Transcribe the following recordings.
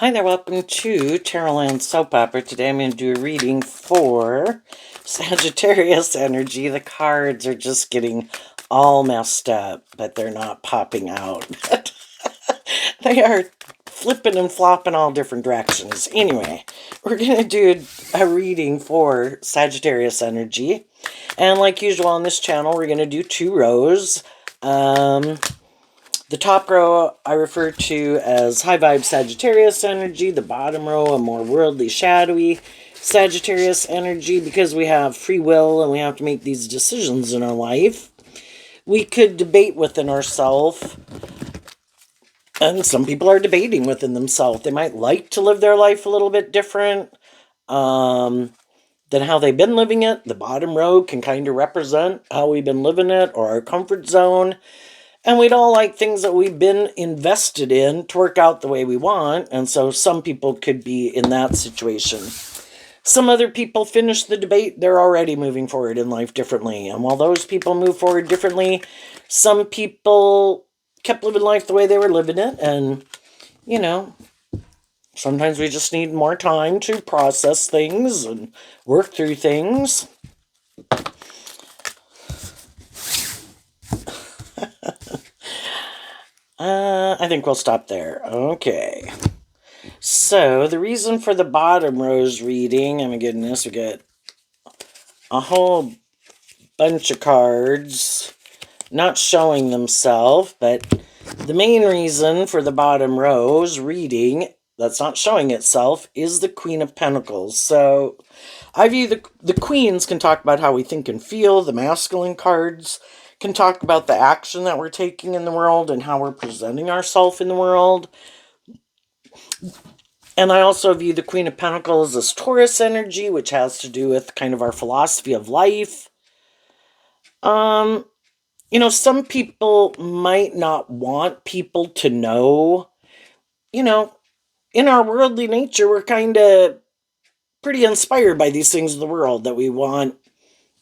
Hi there, welcome to Tarotland Soap Opera. Today I'm going to do a reading for Sagittarius energy. The cards are just getting all messed up, but they're not popping out. They are flipping and flopping all different directions. Anyway, we're going to do a reading for Sagittarius energy. And like usual on this channel, we're going to do 2 rows. The top row I refer to as high vibe Sagittarius energy. The bottom row a more worldly, shadowy Sagittarius energy, because we have free will and we have to make these decisions in our life. We could debate within ourselves, and some people are debating within themselves. They might like to live their life a little bit different than how they've been living it. The bottom row can kind of represent how we've been living it or our comfort zone. And we'd all like things that we've been invested in to work out the way we want. And so some people could be in that situation. Some other people finish the debate. They're already moving forward in life differently. And while those people move forward differently, some people kept living life the way they were living it. And, you know, sometimes we just need more time to process things and work through things. I think we'll stop there. Okay. So, the reason for the bottom row's reading, oh my goodness, we get a whole bunch of cards not showing themselves, but the main reason for the bottom row's reading that's not showing itself is the Queen of Pentacles. So, I view the queens can talk about how we think and feel. The masculine cards can talk about the action that we're taking in the world and how we're presenting ourselves in the world. And I also view the Queen of Pentacles as Taurus energy, which has to do with kind of our philosophy of life. Some people might not want people to know. In our worldly nature, we're kind of pretty inspired by these things of the world that we want,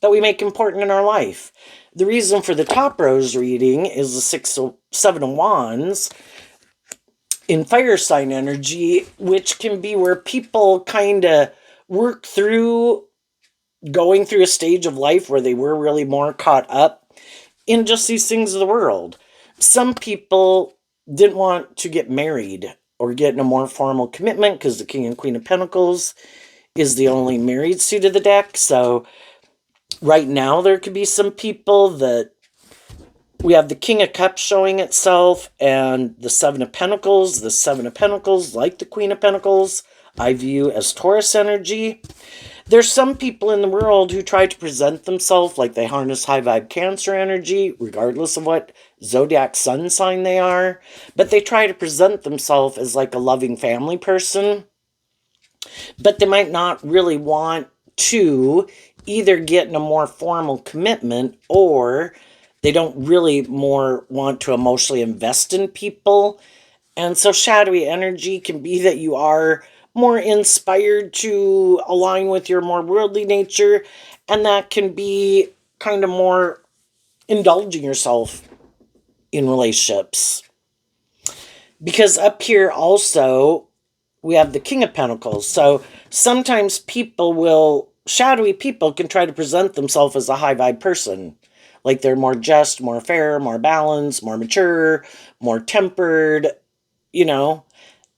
that we make important in our life. The reason for the top row's reading is the 7 of Wands in fire sign energy, which can be where people kind of work through going through a stage of life where they were really more caught up in just these things of the world. Some people didn't want to get married or get in a more formal commitment because the King and Queen of Pentacles is the only married suit of the deck. So right now there could be some people that we have the King of Cups showing itself and the 7 of Pentacles. The 7 of Pentacles, like the Queen of Pentacles, I view as Taurus energy. There's some people in the world who try to present themselves like they harness high vibe Cancer energy, regardless of what zodiac sun sign they are. But they try to present themselves as like a loving family person. But they might not really want to either get in a more formal commitment, or they don't really more want to emotionally invest in people. And so shadowy energy can be that you are more inspired to align with your more worldly nature, and that can be kind of more indulging yourself in relationships. Because up here also, we have the King of Pentacles. So sometimes shadowy people can try to present themselves as a high vibe person. Like they're more just, more fair, more balanced, more mature, more tempered,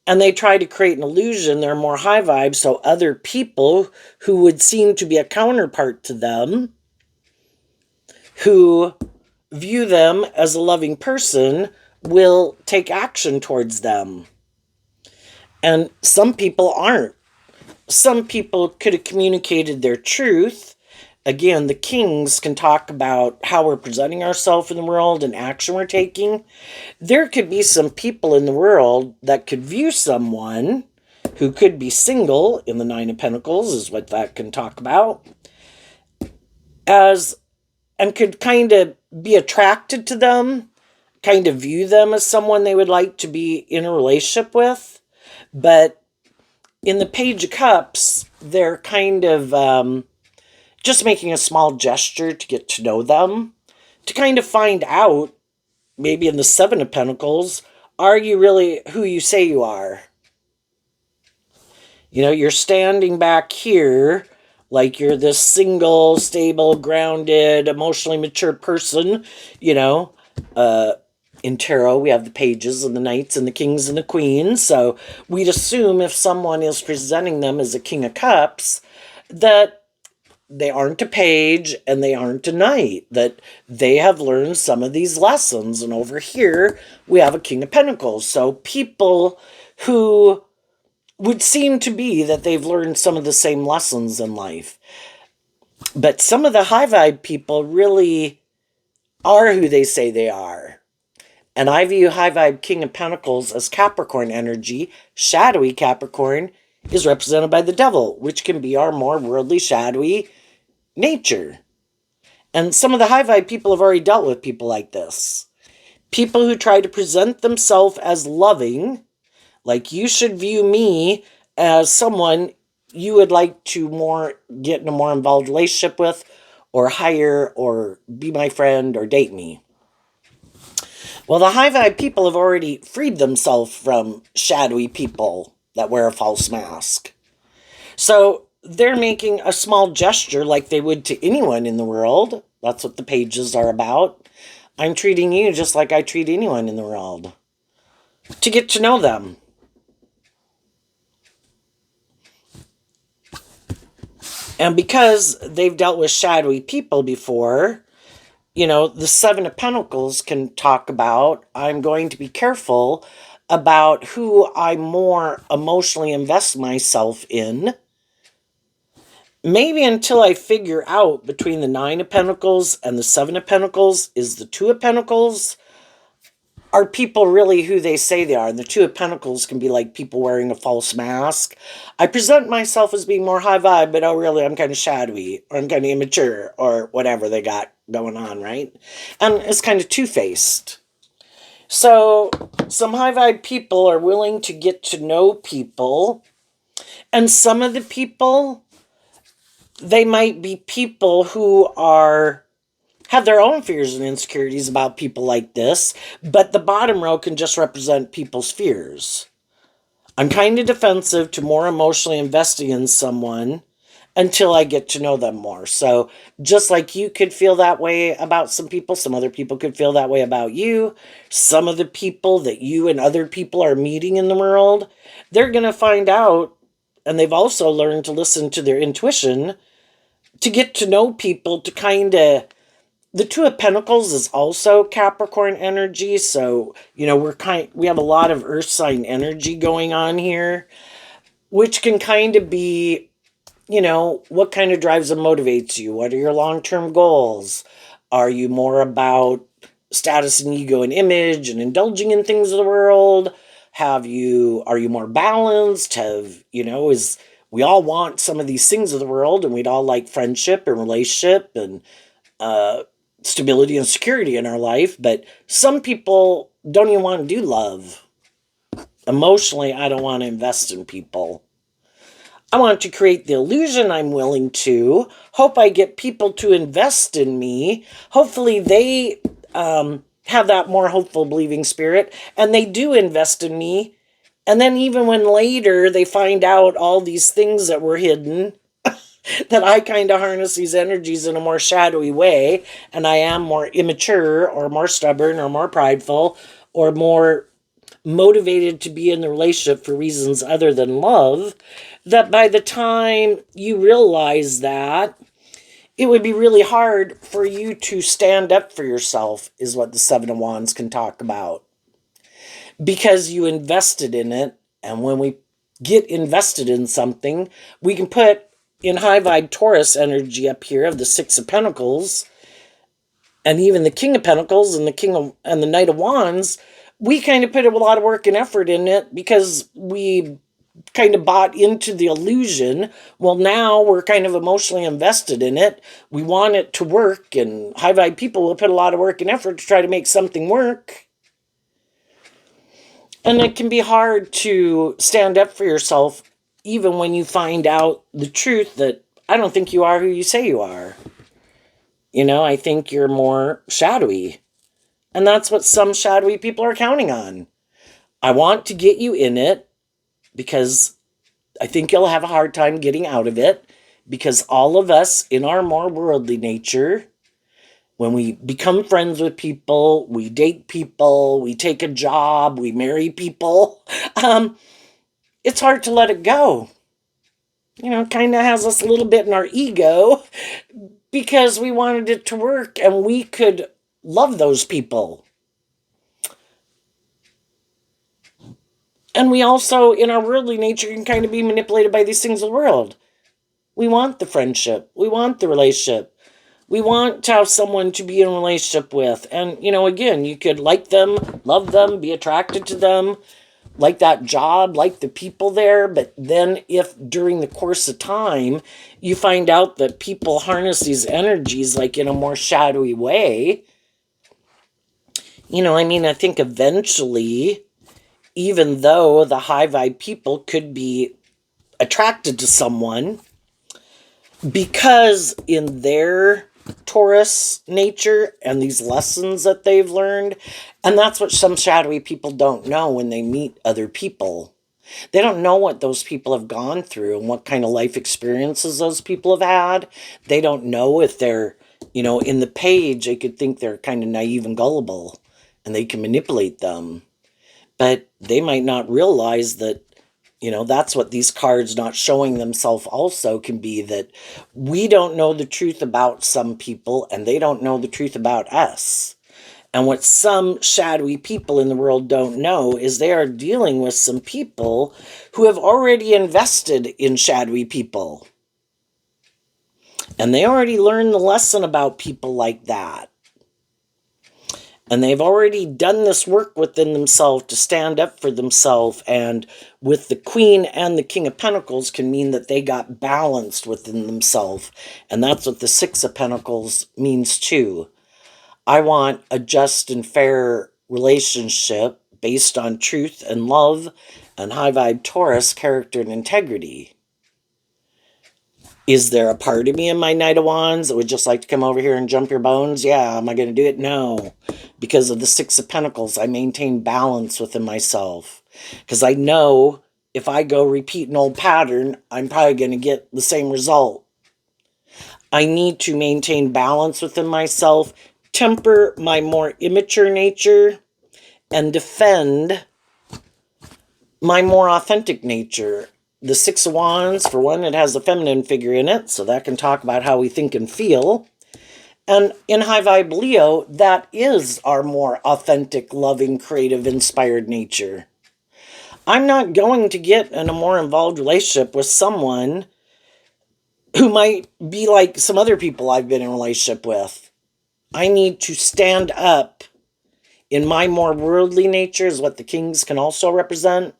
and they try to create an illusion they're more high vibe, so other people who would seem to be a counterpart to them, who view them as a loving person, will take action towards them. And some people aren't. Some people could have communicated their truth. Again, the kings can talk about how we're presenting ourselves in the world and action we're taking. There could be some people in the world that could view someone who could be single, in the 9 of Pentacles is what that can talk about, and could kind of be attracted to them, kind of view them as someone they would like to be in a relationship with. But in the Page of Cups, they're kind of just making a small gesture to get to know them, to kind of find out, maybe in the 7 of Pentacles, are you really who you say you are? You're standing back here like you're this single, stable, grounded, emotionally mature person. You know, in tarot, we have the pages and the knights and the kings and the queens. So we'd assume if someone is presenting them as a king of cups, that they aren't a page and they aren't a knight, that they have learned some of these lessons. And over here, we have a king of pentacles. So people who would seem to be that they've learned some of the same lessons in life. But some of the high vibe people really are who they say they are. And I view high vibe king of pentacles as Capricorn energy. Shadowy Capricorn is represented by the devil, which can be our more worldly, shadowy nature. And some of the high vibe people have already dealt with people like this. People who try to present themselves as loving, like you should view me as someone you would like to get in a more involved relationship with, or hire, or be my friend, or date me. Well, the high vibe people have already freed themselves from shadowy people that wear a false mask. So they're making a small gesture like they would to anyone in the world. That's what the pages are about. I'm treating you just like I treat anyone in the world. To get to know them. And because they've dealt with shadowy people before, the Seven of Pentacles can talk about, I'm going to be careful about who I more emotionally invest myself in. Maybe until I figure out between the Nine of Pentacles and the Seven of Pentacles is the Two of Pentacles. Are people really who they say they are? And the Two of Pentacles can be like people wearing a false mask. I present myself as being more high vibe, but really I'm kind of shadowy, or I'm kind of immature, or whatever they got going on, right? And it's kind of two-faced. So some high vibe people are willing to get to know people. And some of the people, they might be people who have their own fears and insecurities about people like this, but the bottom row can just represent people's fears. I'm kind of defensive to more emotionally investing in someone until I get to know them more. So just like you could feel that way about some people, some other people could feel that way about you. Some of the people that you and other people are meeting in the world, they're going to find out, and they've also learned to listen to their intuition, to get to know people, to kind of... The Two of Pentacles is also Capricorn energy, so, we have a lot of earth sign energy going on here, which can kind of be, what kind of drives and motivates you? What are your long-term goals? Are you more about status and ego and image and indulging in things of the world? Are you more balanced? We all want some of these things of the world, and we'd all like friendship and relationship and, stability and security in our life, but some people don't even want to do love. Emotionally, I don't want to invest in people. I want to create the illusion I'm willing to. Hope I get people to invest in me. Hopefully they have that more hopeful believing spirit, and they do invest in me. And then even when later they find out all these things that were hidden, that I kind of harness these energies in a more shadowy way, and I am more immature, or more stubborn, or more prideful, or more motivated to be in the relationship for reasons other than love, that by the time you realize that, it would be really hard for you to stand up for yourself, is what the Seven of Wands can talk about. Because you invested in it, and when we get invested in something, we can put in high vibe Taurus energy up here of the Six of Pentacles, and even the King of Pentacles and the Knight of Wands, we kind of put a lot of work and effort in it because we kind of bought into the illusion. Well, now we're kind of emotionally invested in it. We want it to work, and high vibe people will put a lot of work and effort to try to make something work. And it can be hard to stand up for yourself even when you find out the truth that I don't think you are who you say you are. I think you're more shadowy. And that's what some shadowy people are counting on. I want to get you in it because I think you'll have a hard time getting out of it, because all of us in our more worldly nature, when we become friends with people, we date people, we take a job, we marry people, um, it's hard to let it go. It kind of has us a little bit in our ego because we wanted it to work and we could love those people. And we also, in our worldly nature, can kind of be manipulated by these things of the world. We want the friendship. We want the relationship. We want to have someone to be in a relationship with. And, again, you could like them, love them, be attracted to them, like that job, like the people there. But then if during the course of time, you find out that people harness these energies like in a more shadowy way, I think eventually, even though the high vibe people could be attracted to someone, because in their Taurus nature and these lessons that they've learned, and that's what some shadowy people don't know when they meet other people. They don't know what those people have gone through and what kind of life experiences those people have had. They don't know if they're, in the page, they could think they're kind of naive and gullible and they can manipulate them. But they might not realize that, that's what these cards not showing themselves also can be, that we don't know the truth about some people and they don't know the truth about us. And what some shadowy people in the world don't know is they are dealing with some people who have already invested in shadowy people. And they already learned the lesson about people like that. And they've already done this work within themselves to stand up for themselves. And with the Queen and the King of Pentacles can mean that they got balanced within themselves. And that's what the Six of Pentacles means too. I want a just and fair relationship based on truth and love and high vibe Taurus character and integrity. Is there a part of me in my Knight of Wands that would just like to come over here and jump your bones? Yeah. Am I going to do it? No. Because of the Six of Pentacles, I maintain balance within myself. Because I know if I go repeat an old pattern, I'm probably going to get the same result. I need to maintain balance within myself, temper my more immature nature, and defend my more authentic nature. The Six of Wands, for one, it has a feminine figure in it, so that can talk about how we think and feel. And in High Vibe Leo, that is our more authentic, loving, creative, inspired nature. I'm not going to get in a more involved relationship with someone who might be like some other people I've been in a relationship with. I need to stand up in my more worldly nature, is what the kings can also represent.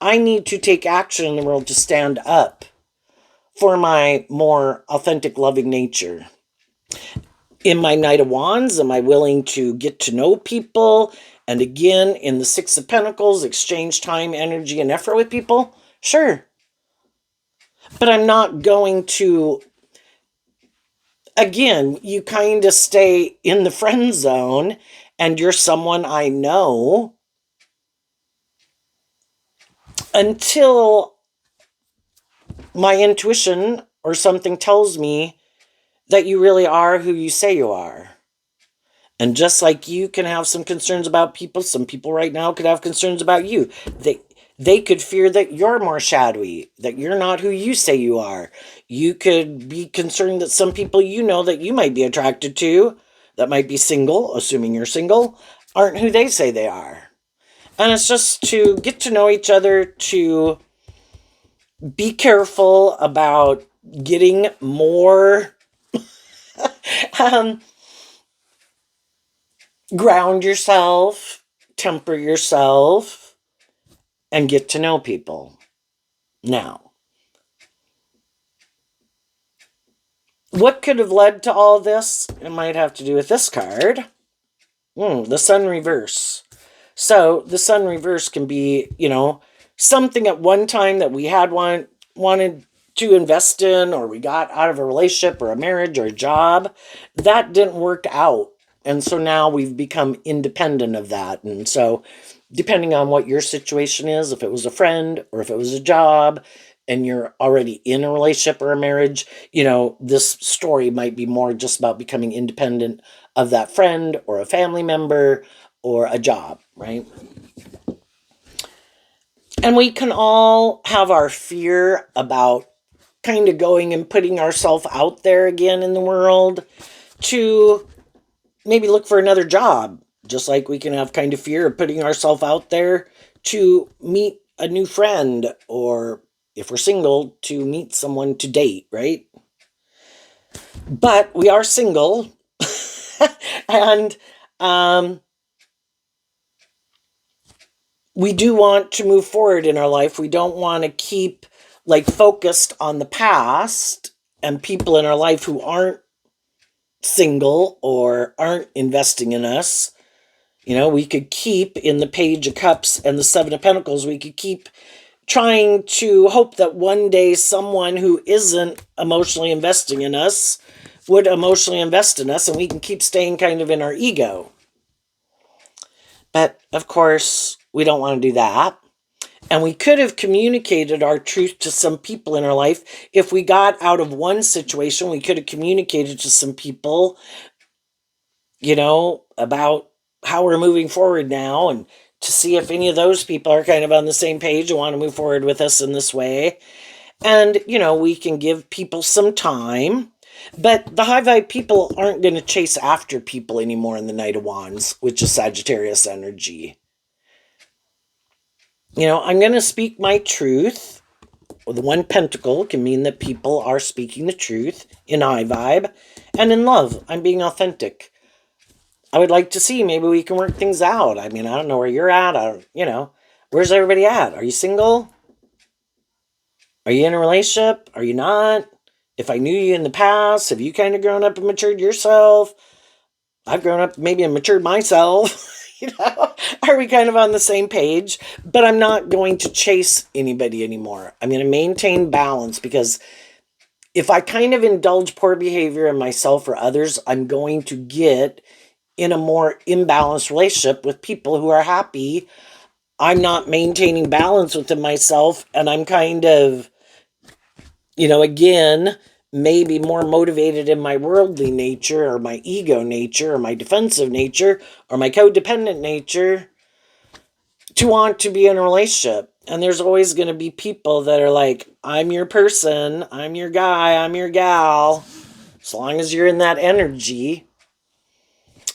I need to take action in the world to stand up for my more authentic, loving nature. In my Knight of Wands, am I willing to get to know people? And again, in the Six of Pentacles, exchange time, energy, and effort with people? Sure. But I'm not going to, again, you kind of stay in the friend zone and you're someone I know until my intuition or something tells me that you really are who you say you are. And just like you can have some concerns about people, some people right now could have concerns about you. They could fear that you're more shadowy, that you're not who you say you are. You could be concerned that some people that you might be attracted to, that might be single, assuming you're single, aren't who they say they are. And it's just to get to know each other, to be careful about getting more ground yourself, temper yourself, and get to know people. Now, what could have led to all this? It might have to do with this card. The Sun reverse. So the Sun reverse can be, something at one time that we had wanted to invest in, or we got out of a relationship or a marriage or a job. That didn't work out. And so now we've become independent of that. And so depending on what your situation is, if it was a friend or if it was a job, and you're already in a relationship or a marriage, this story might be more just about becoming independent of that friend or a family member or a job, right? And we can all have our fear about kind of going and putting ourselves out there again in the world to maybe look for another job. Just like we can have kind of fear of putting ourselves out there to meet a new friend, or if we're single, to meet someone to date, right? But we are single. And we do want to move forward in our life. We don't want to keep like focused on the past and people in our life who aren't single or aren't investing in us. We could keep in the Page of Cups and the Seven of Pentacles, we could keep trying to hope that one day someone who isn't emotionally investing in us would emotionally invest in us, and we can keep staying kind of in our ego. But of course, we don't want to do that. And we could have communicated our truth to some people in our life. If we got out of one situation, we could have communicated to some people, about how we're moving forward now, and to see if any of those people are kind of on the same page and want to move forward with us in this way. And, we can give people some time. But the high vibe people aren't going to chase after people anymore in the Knight of Wands, which is Sagittarius energy. I'm going to speak my truth. Well, the one pentacle can mean that people are speaking the truth in high vibe. And in love, I'm being authentic. I would like to see, maybe we can work things out. I mean, I don't know where you're at. Where's everybody at? Are you single? Are you in a relationship? Are you not? If I knew you in the past, have you kind of grown up and matured yourself? I've grown up maybe and matured myself. Are we kind of on the same page? But I'm not going to chase anybody anymore. I'm going to maintain balance, because if I kind of indulge poor behavior in myself or others, I'm going to get in a more imbalanced relationship with people who are happy. I'm not maintaining balance within myself, and I'm kind of, again, maybe more motivated in my worldly nature or my ego nature or my defensive nature or my codependent nature to want to be in a relationship. And there's always going to be people that are like, I'm your person, I'm your guy, I'm your gal, as long as you're in that energy.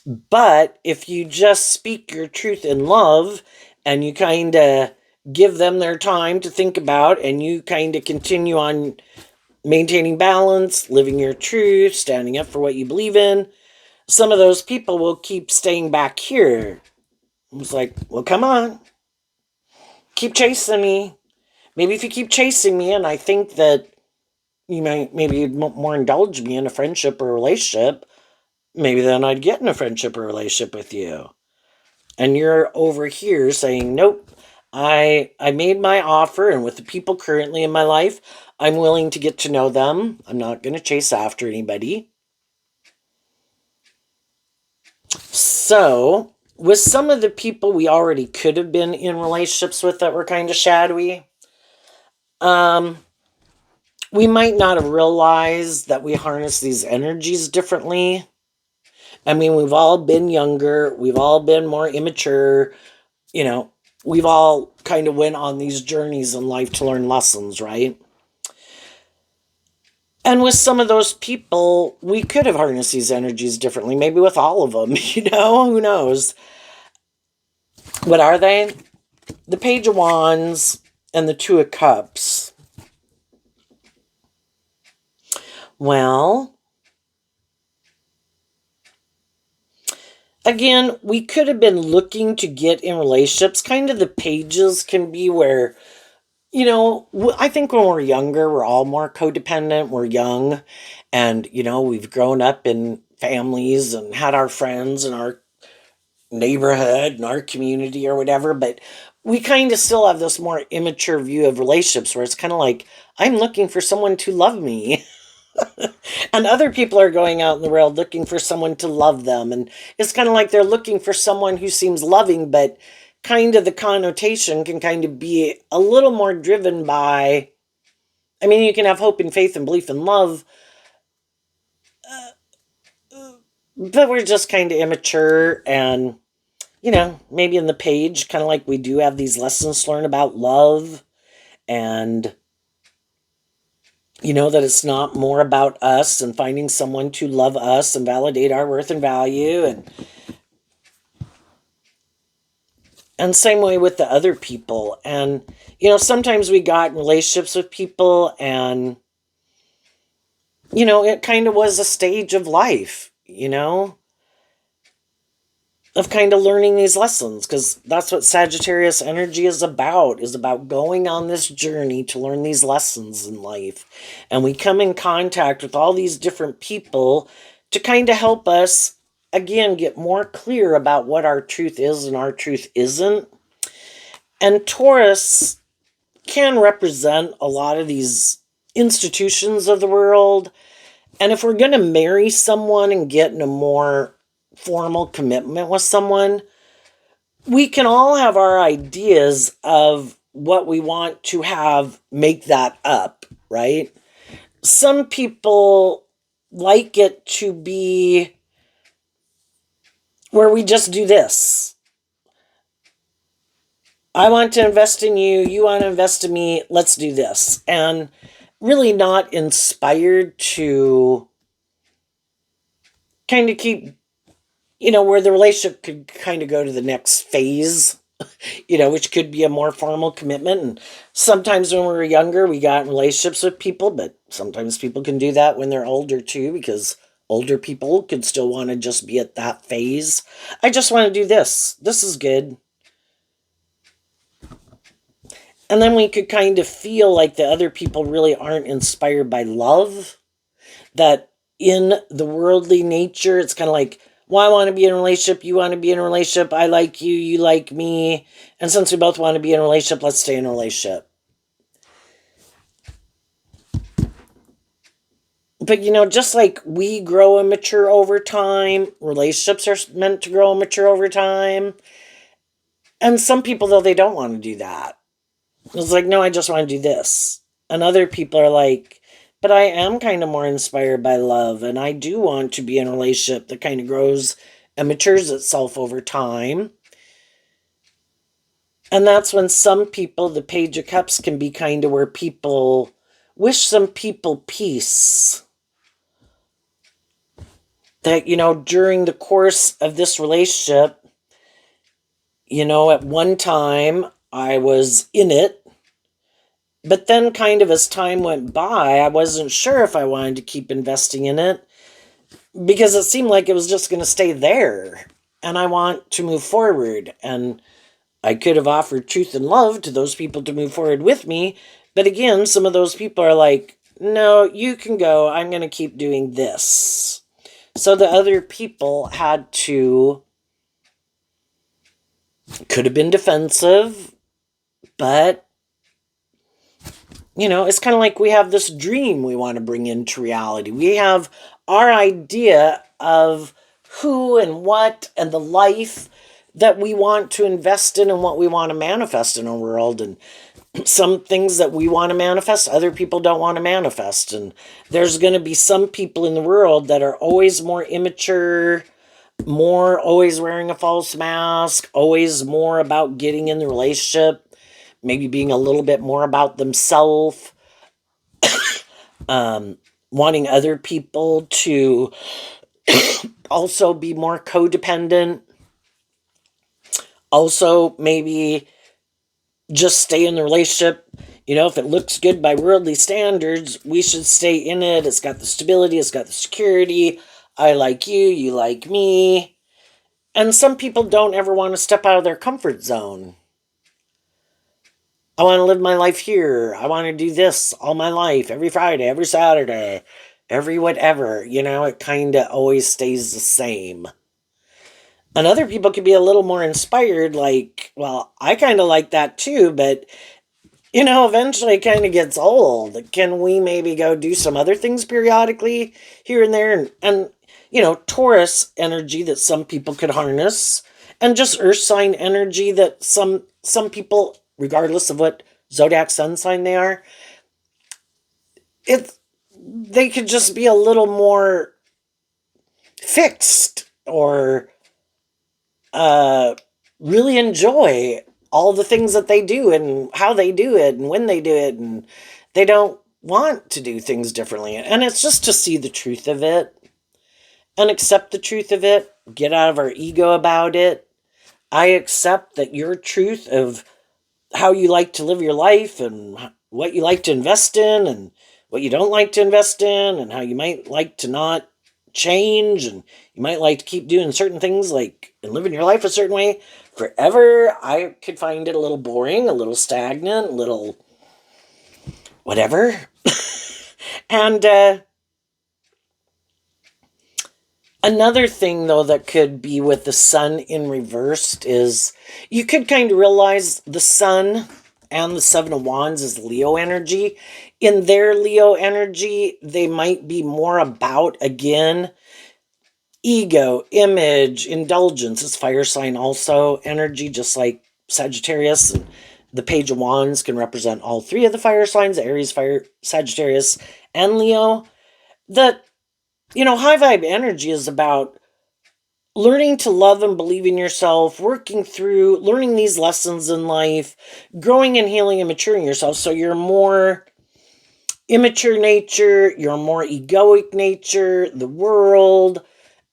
But if you just speak your truth in love and you kind of give them their time to think about, and you kind of continue on maintaining balance, living your truth, standing up for what you believe in, some of those people will keep staying back here. It's like, well, come on. Keep chasing me. Maybe if you keep chasing me and I think that you might maybe more indulge me in a friendship or a relationship, maybe then I'd get in a friendship or relationship with you. And you're over here saying, nope, I made my offer, and with the people currently in my life, I'm willing to get to know them. I'm not going to chase after anybody. So, with some of the people we already could have been in relationships with that were kind of shadowy, we might not have realized that we harness these energies differently. I mean, we've all been younger. We've all been more immature. We've all kind of went on these journeys in life to learn lessons, right? And with some of those people, we could have harnessed these energies differently. Maybe with all of them, who knows? What are they? The Page of Wands and the Two of Cups. Well, again, we could have been looking to get in relationships. Kind of the pages can be where, I think when we're younger, we're all more codependent. We're young, and, we've grown up in families and had our friends and our neighborhood and our community or whatever, but we kind of still have this more immature view of relationships where it's kind of like, I'm looking for someone to love me. And other people are going out in the world looking for someone to love them. And it's kind of like they're looking for someone who seems loving, but kind of the connotation can kind of be a little more driven by I mean, you can have hope and faith and belief and love, but we're just kind of immature and, maybe in the page, kind of like we do have these lessons to learn about love and, that it's not more about us and finding someone to love us and validate our worth and value. And same way with the other people. And, sometimes we got in relationships with people and, it kind of was a stage of life, of kind of learning these lessons, because that's what Sagittarius energy is about going on this journey to learn these lessons in life. And we come in contact with all these different people to kind of help us, again, get more clear about what our truth is and our truth isn't. And Taurus can represent a lot of these institutions of the world. And if we're going to marry someone and get in a more formal commitment with someone, we can all have our ideas of what we want to have make that up, right? Some people like it to be where we just do this. I want to invest in you, you want to invest in me, let's do this. And really not inspired to kind of keep, where the relationship could kind of go to the next phase, which could be a more formal commitment. And sometimes when we were younger, we got in relationships with people, but sometimes people can do that when they're older too, because older people could still want to just be at that phase. I just want to do this. This is good. And then we could kind of feel like the other people really aren't inspired by love. That in the worldly nature, it's kind of like, well, I want to be in a relationship, you want to be in a relationship, I like you, you like me. And since we both want to be in a relationship, let's stay in a relationship. But, just like we grow and mature over time, relationships are meant to grow and mature over time. And some people, though, they don't want to do that. It's like, no, I just want to do this. And other people are like, but I am kind of more inspired by love, and I do want to be in a relationship that kind of grows and matures itself over time. And that's when some people, the Page of Cups can be kind of where people wish some people peace. That, during the course of this relationship, at one time I was in it. But then kind of as time went by, I wasn't sure if I wanted to keep investing in it because it seemed like it was just going to stay there. And I want to move forward. And I could have offered truth and love to those people to move forward with me. But again, some of those people are like, no, you can go. I'm going to keep doing this. So the other people could have been defensive, but it's kind of like we have this dream we want to bring into reality. We have our idea of who and what and the life that we want to invest in and what we want to manifest in our world. And some things that we want to manifest, other people don't want to manifest. And there's going to be some people in the world that are always more immature, more always wearing a false mask, always more about getting in the relationship, maybe being a little bit more about themselves, wanting other people to also be more codependent. Also, maybe just stay in the relationship. If it looks good by worldly standards, we should stay in it. It's got the stability, it's got the security. I like you, you like me. And some people don't ever want to step out of their comfort zone. I want to live my life here. I want to do this all my life, every Friday, every Saturday, every whatever. It kind of always stays the same. And other people could be a little more inspired, like, well, I kind of like that too, but, eventually it kind of gets old. Can we maybe go do some other things periodically here and there? And Taurus energy that some people could harness, and just earth sign energy that some people, regardless of what zodiac sun sign they are, it they could just be a little more fixed, or uh, really enjoy all the things that they do and how they do it and when they do it, and they don't want to do things differently. And it's just to see the truth of it and accept the truth of it, get out of our ego about it. I accept that your truth of how you like to live your life and what you like to invest in and what you don't like to invest in, and how you might like to not change, and you might like to keep doing certain things like and living your life a certain way forever. I could find it a little boring, a little stagnant, a little whatever. And another thing, though, that could be with the sun in reversed is you could kind of realize the sun and the Seven of Wands is Leo energy. In their Leo energy, they might be more about, again, ego, image, indulgence. It's fire sign also energy, just like Sagittarius. And the Page of Wands can represent all three of the fire signs: Aries, Fire, Sagittarius, and Leo. That, high vibe energy is about learning to love and believe in yourself, working through learning these lessons in life, growing and healing and maturing yourself. So you're more immature nature, you're more egoic nature, the world,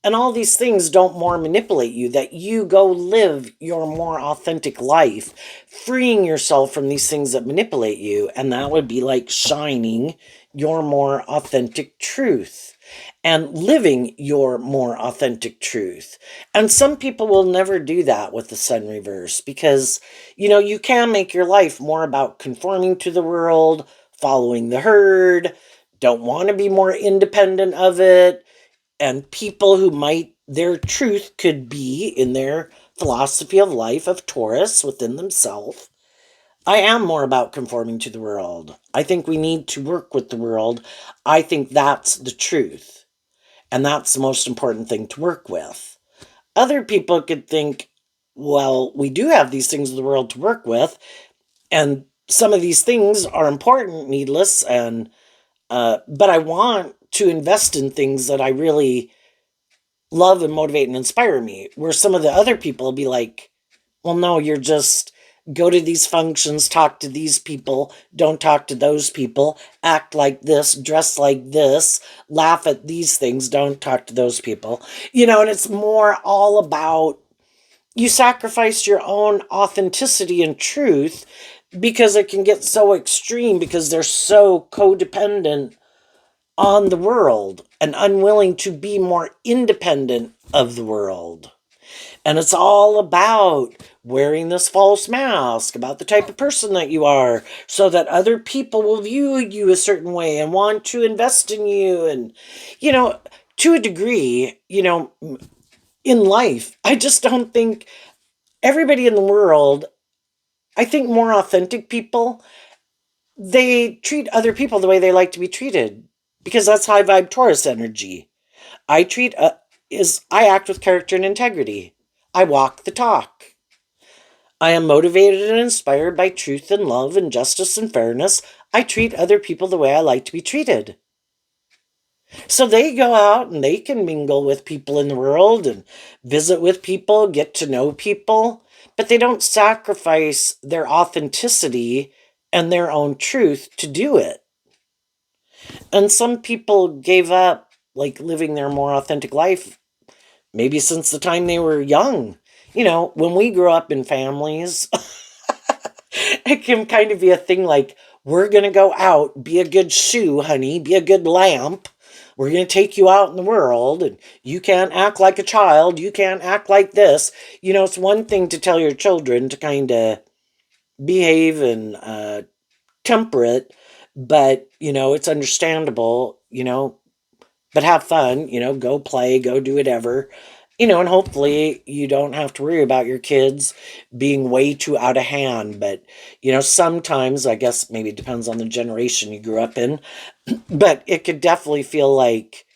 and all these things don't more manipulate you, that you go live your more authentic life, freeing yourself from these things that manipulate you. And that would be like shining your more authentic truth and living your more authentic truth. And some people will never do that with the sun reverse, because, you can make your life more about conforming to the world, following the herd, don't want to be more independent of it. And people who might, their truth could be in their philosophy of life of Taurus within themselves. I am more about conforming to the world. I think we need to work with the world. I think that's the truth. And that's the most important thing to work with. Other people could think, well, we do have these things in the world to work with, and some of these things are important, needless, and but I want to invest in things that I really love and motivate and inspire me. Where some of the other people will be like, well, no, you're just go to these functions, talk to these people, don't talk to those people, act like this, dress like this, laugh at these things, don't talk to those people. And it's more all about you sacrifice your own authenticity and truth, because it can get so extreme because they're so codependent on the world and unwilling to be more independent of the world. And it's all about wearing this false mask about the type of person that you are, so that other people will view you a certain way and want to invest in you. And, to a degree, in life, I just don't think everybody in the world, I think more authentic people, they treat other people the way they like to be treated, because that's high vibe Taurus energy. I treat I act with character and integrity. I walk the talk. I am motivated and inspired by truth and love and justice and fairness. I treat other people the way I like to be treated. So they go out and they can mingle with people in the world and visit with people, get to know people, but they don't sacrifice their authenticity and their own truth to do it. And some people gave up like living their more authentic life maybe since the time they were young. When we grew up in families, it can kind of be a thing like, we're going to go out, be a good shoe, honey, be a good lamp. We're going to take you out in the world, and you can't act like a child. You can't act like this. It's one thing to tell your children to kind of behave and temper it, but, it's understandable, but have fun, go play, go do whatever. And hopefully you don't have to worry about your kids being way too out of hand. But, sometimes, I guess maybe it depends on the generation you grew up in, but it could definitely feel like,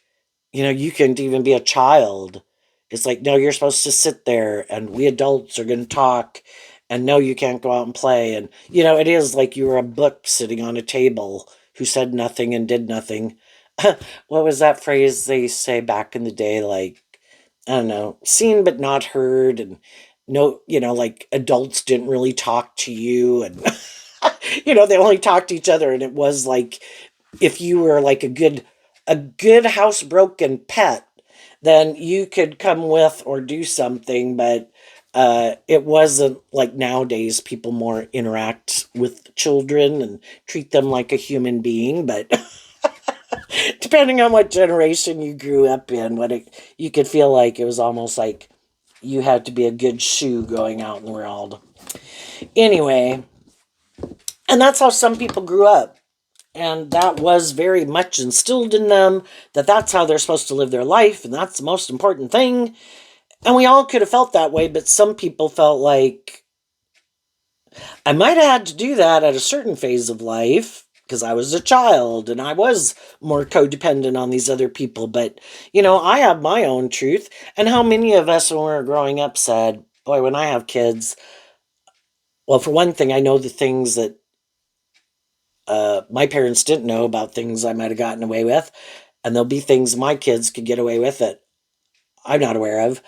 you can't even be a child. It's like, no, you're supposed to sit there and we adults are going to talk, and no, you can't go out and play. And, it is like you were a book sitting on a table who said nothing and did nothing. What was that phrase they say back in the day? Like, I don't know, seen but not heard, and no, like adults didn't really talk to you, and they only talked to each other, and it was like if you were like a good housebroken pet, then you could come with or do something, but it wasn't like nowadays people more interact with children and treat them like a human being, but depending on what generation you grew up in, you could feel like it was almost like you had to be a good shoe going out in the world. Anyway, and that's how some people grew up. And that was very much instilled in them that that's how they're supposed to live their life, and that's the most important thing. And we all could have felt that way, but some people felt like I might have had to do that at a certain phase of life because I was a child and I was more codependent on these other people. But, I have my own truth. And how many of us, when we were growing up, said, boy, when I have kids, well, for one thing, I know the things that my parents didn't know about things I might have gotten away with. And there'll be things my kids could get away with that I'm not aware of.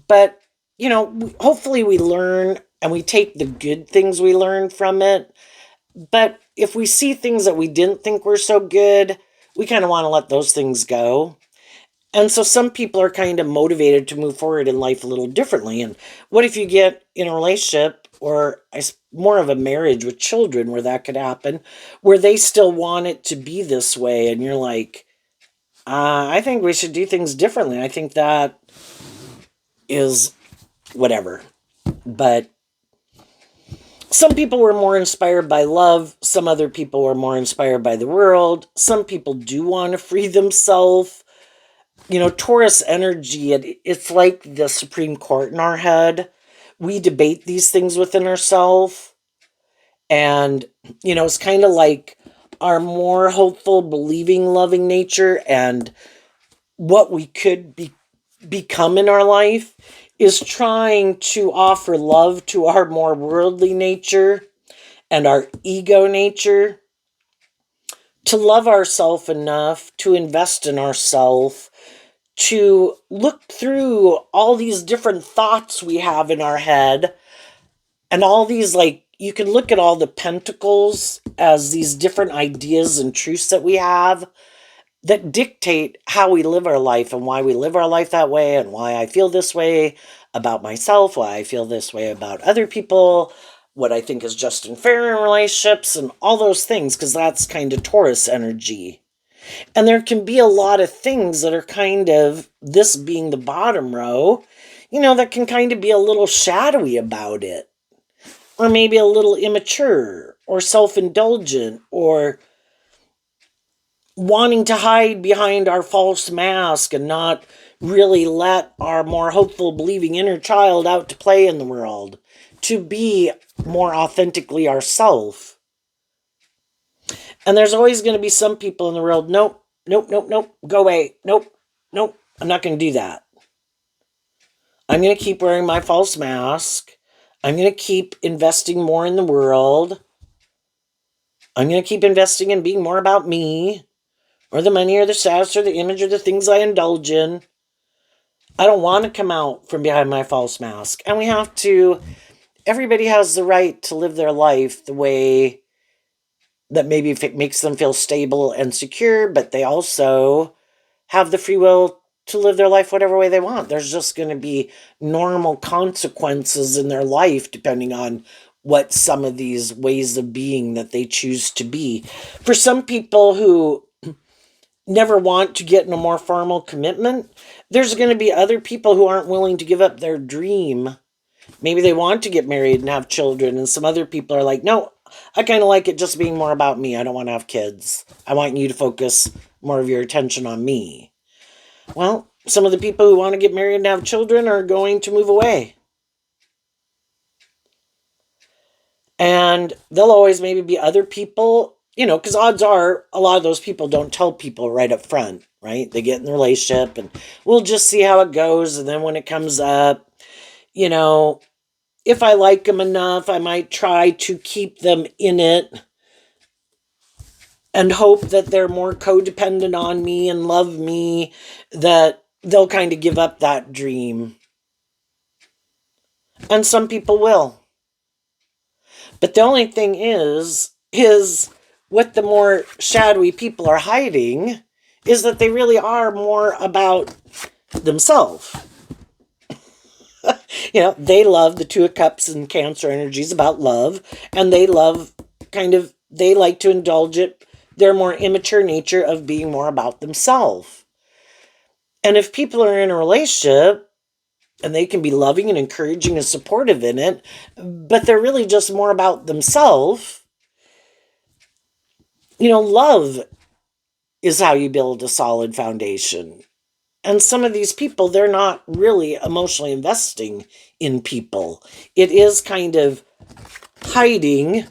But, hopefully we learn and we take the good things we learn from it. But if we see things that we didn't think were so good, we kind of want to let those things go. And so some people are kind of motivated to move forward in life a little differently. And what if you get in a relationship or more of a marriage with children where that could happen, where they still want it to be this way? And you're like, I think we should do things differently. I think that is whatever. But some people were more inspired by love. Some other people were more inspired by the world. Some people do want to free themselves. Taurus energy, it's like the Supreme Court in our head. We debate these things within ourselves. And, it's kind of like our more hopeful, believing, loving nature and what we could become in our life is trying to offer love to our more worldly nature and our ego nature, to love ourselves enough to invest in ourselves, to look through all these different thoughts we have in our head and all these, like, you can look at all the pentacles as these different ideas and truths that we have that dictate how we live our life and why we live our life that way and why I feel this way about myself, why I feel this way about other people, what I think is just and fair in relationships, and all those things, because that's kind of Taurus energy. And there can be a lot of things that are kind of, this being the bottom row, that can kind of be a little shadowy about it. Or maybe a little immature or self-indulgent or wanting to hide behind our false mask and not really let our more hopeful, believing inner child out to play in the world, to be more authentically ourselves. And there's always going to be some people in the world, nope, nope, nope, nope, go away, nope, nope, I'm not going to do that. I'm going to keep wearing my false mask. I'm going to keep investing more in the world. I'm going to keep investing in being more about me, or the money, or the status, or the image, or the things I indulge in. I don't want to come out from behind my false mask. And everybody has the right to live their life the way that maybe if it makes them feel stable and secure, but they also have the free will to live their life whatever way they want. There's just going to be normal consequences in their life depending on what some of these ways of being that they choose to be. For some people who never want to get in a more formal commitment, there's going to be other people who aren't willing to give up their dream. Maybe they want to get married and have children, and some other people are like, no, I kind of like it just being more about me. I don't want to have kids. I want you to focus more of your attention on me. Well, some of the people who want to get married and have children are going to move away. And there'll always maybe be other people, because odds are a lot of those people don't tell people right up front, right? They get in the relationship and we'll just see how it goes. And then when it comes up, if I like them enough, I might try to keep them in it. and hope that they're more codependent on me and love me, that they'll kind of give up that dream. And some people will. But the only thing is what the more shadowy people are hiding is that they really are more about themselves. They love the Two of Cups and Cancer energies about love, and they like to indulge it, their more immature nature of being more about themselves. And if people are in a relationship, and they can be loving and encouraging and supportive in it, but they're really just more about themselves, love is how you build a solid foundation. And some of these people, they're not really emotionally investing in people. It is kind of hiding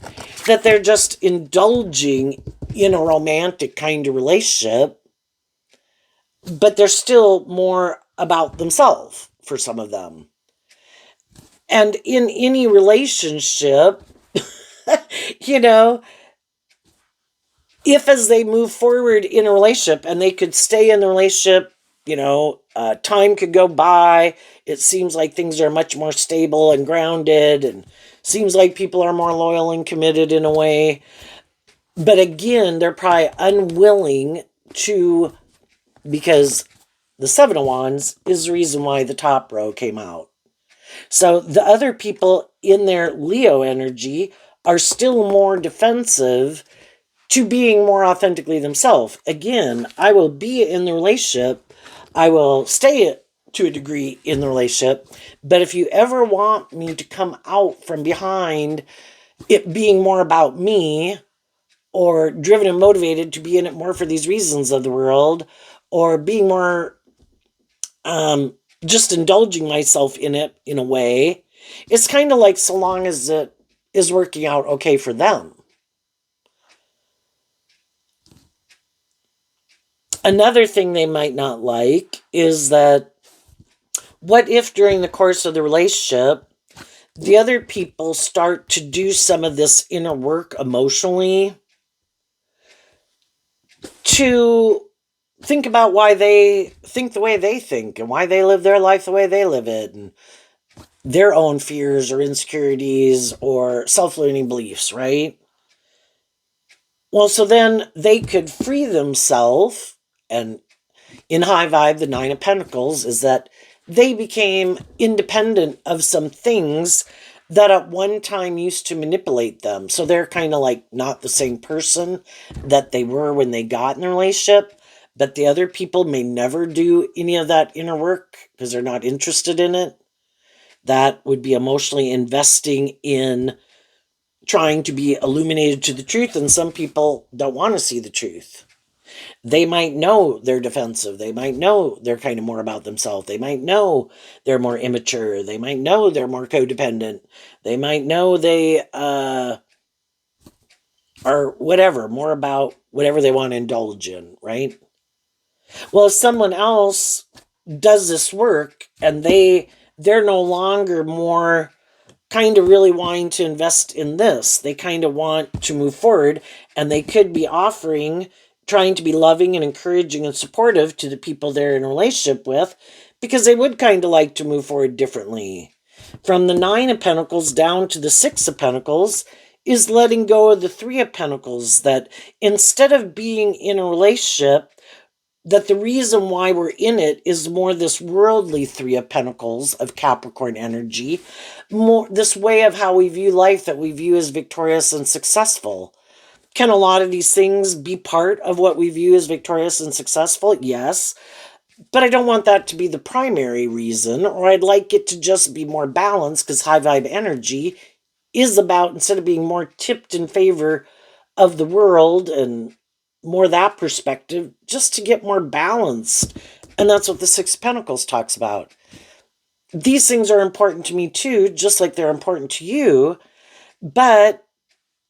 that they're just indulging in a romantic kind of relationship, but they're still more about themselves for some of them. And in any relationship, if as they move forward in a relationship and they could stay in the relationship, time could go by. It seems like things are much more stable and grounded, and seems like people are more loyal and committed in a way. But again, they're probably unwilling to, because the Seven of Wands is the reason why the top row came out. So the other people in their Leo energy are still more defensive to being more authentically themselves. Again, I will be in the relationship. I will stay to a degree in the relationship. But if you ever want me to come out from behind it being more about me, or driven and motivated to be in it more for these reasons of the world, or being more just indulging myself in it in a way, it's kind of like, so long as it is working out okay for them. Another thing they might not like is that, what if during the course of the relationship, the other people start to do some of this inner work emotionally to think about why they think the way they think and why they live their life the way they live it, and their own fears or insecurities or self-limiting beliefs, right? Well, so then they could free themselves, and in high vibe, the Nine of Pentacles is that they became independent of some things that at one time used to manipulate them. So they're kind of like not the same person that they were when they got in the relationship. But the other people may never do any of that inner work because they're not interested in it. That would be emotionally investing in trying to be illuminated to the truth. And some people don't want to see the truth. They might know they're defensive. They might know they're kind of more about themselves. They might know they're more immature. They might know they're more codependent. They might know they are whatever, more about whatever they want to indulge in, right? Well, if someone else does this work and they're no longer more kind of really wanting to invest in this, they kind of want to move forward, and they could be trying to be loving and encouraging and supportive to the people they're in a relationship with, because they would kind of like to move forward differently. From the Nine of Pentacles down to the Six of Pentacles is letting go of the Three of Pentacles, that instead of being in a relationship, that the reason why we're in it is more this worldly Three of Pentacles of Capricorn energy, more this way of how we view life that we view as victorious and successful. Can a lot of these things be part of what we view as victorious and successful? Yes. But I don't want that to be the primary reason, or I'd like it to just be more balanced, because high vibe energy is about, instead of being more tipped in favor of the world and more that perspective, just to get more balanced. And that's what the Six of Pentacles talks about. These things are important to me too, just like they're important to you, but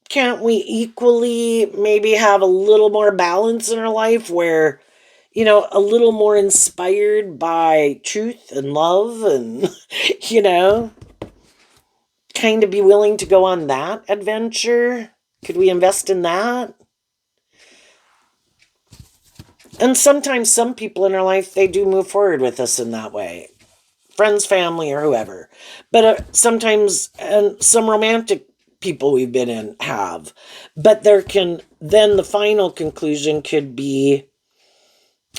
can't we equally maybe have a little more balance in our life where, a little more inspired by truth and love, and, kind of be willing to go on that adventure? Could we invest in that? And sometimes some people in our life, they do move forward with us in that way. Friends, family, or whoever. But sometimes, and some romantic people we've been in have. But then the final conclusion could be,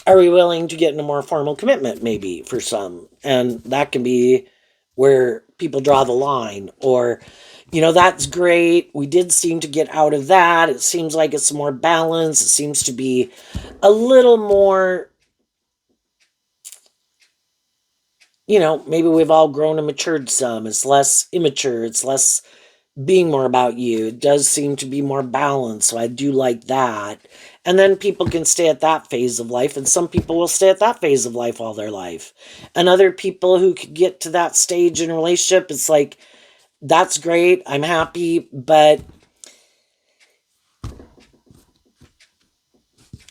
are we willing to get in a more formal commitment, maybe, for some? And that can be where people draw the line. Or, that's great. We did seem to get out of that. It seems like it's more balanced. It seems to be a little more, maybe we've all grown and matured some. It's less immature. It's less being more about you. It does seem to be more balanced. So I do like that. And then people can stay at that phase of life, and some people will stay at that phase of life all their life. And other people who could get to that stage in a relationship, it's like, that's great. I'm happy. But,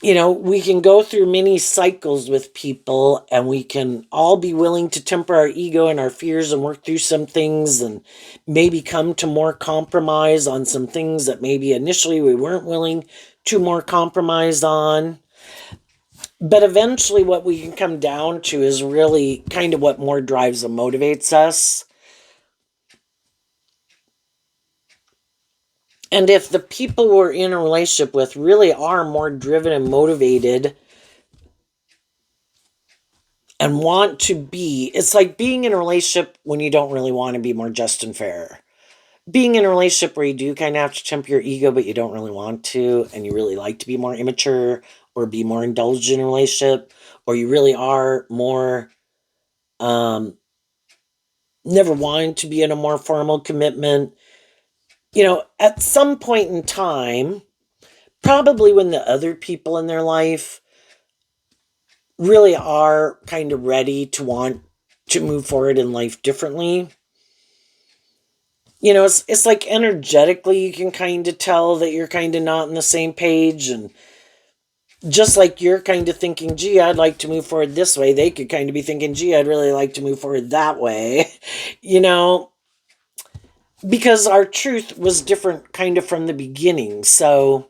we can go through many cycles with people, and we can all be willing to temper our ego and our fears and work through some things and maybe come to more compromise on some things that maybe initially we weren't willing to more compromise on. But eventually what we can come down to is really kind of what more drives and motivates us. And if the people we're in a relationship with really are more driven and motivated and want to be, it's like being in a relationship when you don't really want to be more just and fair. Being in a relationship where you do kind of have to temper your ego, but you don't really want to, and you really like to be more immature or be more indulgent in a relationship, or you really are more never wanting to be in a more formal commitment. At some point in time, probably when the other people in their life really are kind of ready to want to move forward in life differently. It's like energetically you can kind of tell that you're kind of not on the same page. And just like you're kind of thinking, gee, I'd like to move forward this way, they could kind of be thinking, gee, I'd really like to move forward that way. Because our truth was different kind of from the beginning. So,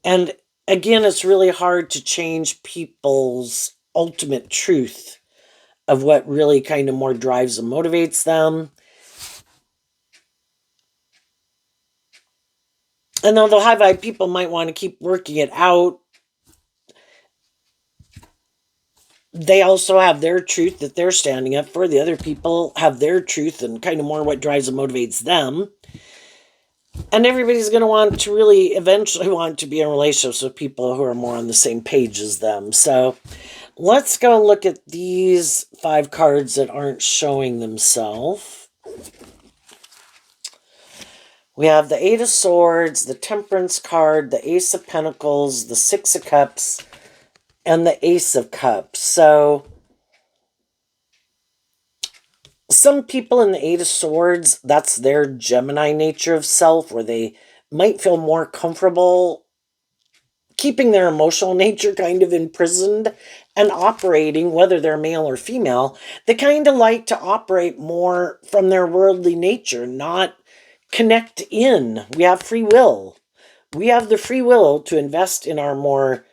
and again, it's really hard to change people's ultimate truth of what really kind of more drives and motivates them. And though the high vibe people might want to keep working it out, they also have their truth that they're standing up for. The other people have their truth and kind of more what drives and motivates them. And everybody's going to want to really eventually want to be in relationships with people who are more on the same page as them. So let's go look at these 5 cards that aren't showing themselves. We have the 8 of Swords, the Temperance card, the Ace of Pentacles, the 6 of Cups, and the Ace of Cups. So some people in the 8 of Swords, that's their Gemini nature of self, where they might feel more comfortable keeping their emotional nature kind of imprisoned and operating, whether they're male or female. They kind of like to operate more from their worldly nature, not connect in. We have free will. We have the free will to invest in our more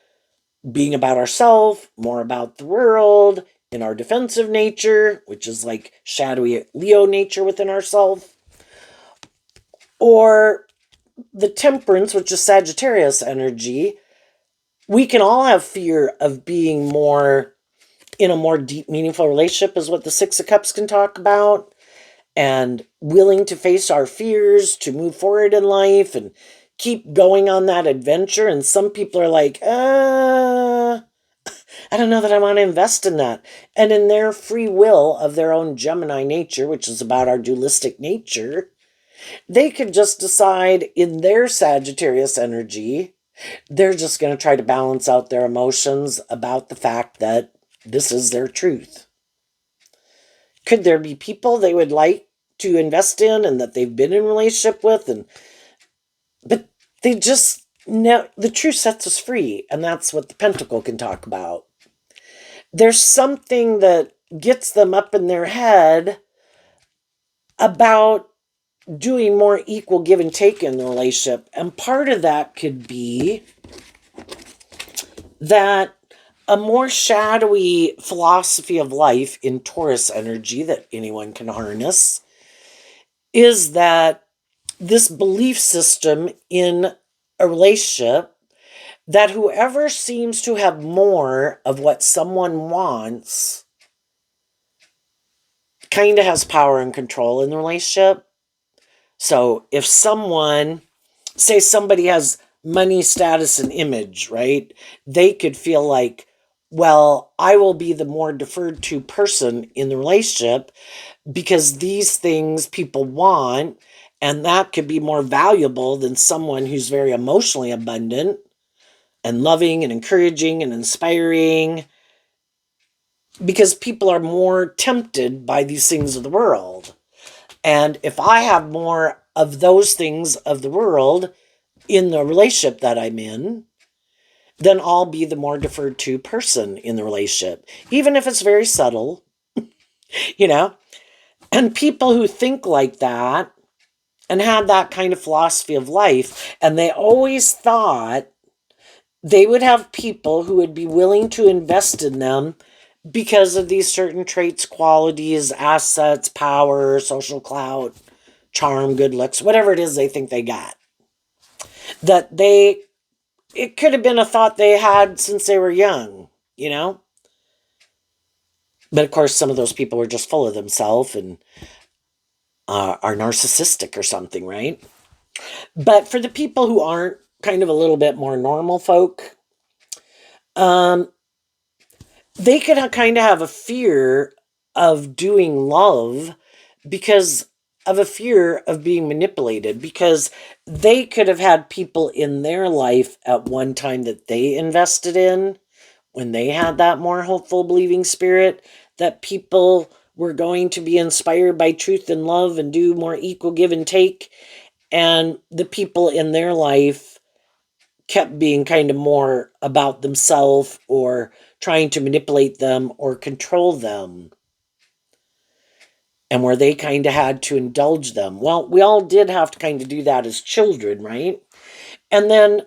being about ourselves, more about the world, in our defensive nature, which is like shadowy Leo nature within ourselves, or the Temperance, which is Sagittarius energy. We can all have fear of being more in a more deep, meaningful relationship, is what the 6 of Cups can talk about, and willing to face our fears, to move forward in life and keep going on that adventure. And some people are like, I don't know that I want to invest in that. And in their free will of their own Gemini nature, which is about our dualistic nature, they could just decide in their Sagittarius energy, they're just going to try to balance out their emotions about the fact that this is their truth. Could there be people they would like to invest in and that they've been in relationship with, but they just know the truth sets us free, and that's what the Pentacle can talk about. There's something that gets them up in their head about doing more equal give and take in the relationship. And part of that could be that a more shadowy philosophy of life in Taurus energy that anyone can harness is that this belief system in a relationship that whoever seems to have more of what someone wants kind of has power and control in the relationship. So if someone, say somebody has money, status, and image, right? They could feel like, well, I will be the more deferred to person in the relationship because these things people want, and that could be more valuable than someone who's very emotionally abundant and loving and encouraging and inspiring, because people are more tempted by these things of the world. And if I have more of those things of the world in the relationship that I'm in, then I'll be the more deferred to person in the relationship, even if it's very subtle, you know? And people who think like that and had that kind of philosophy of life, and they always thought they would have people who would be willing to invest in them because of these certain traits, qualities, assets, power, social clout, charm, good looks, whatever it is they think they got. That it could have been a thought they had since they were young, you know? But of course, some of those people were just full of themselves and are narcissistic or something, right? But for the people who aren't kind of a little bit more normal folk, um, they could kind of have a fear of doing love because of a fear of being manipulated, because they could have had people in their life at one time that they invested in when they had that more hopeful believing spirit that people were going to be inspired by truth and love and do more equal give and take, and the people in their life kept being kind of more about themselves or trying to manipulate them or control them, and where they kind of had to indulge them. Well, we all did have to kind of do that as children, right? And then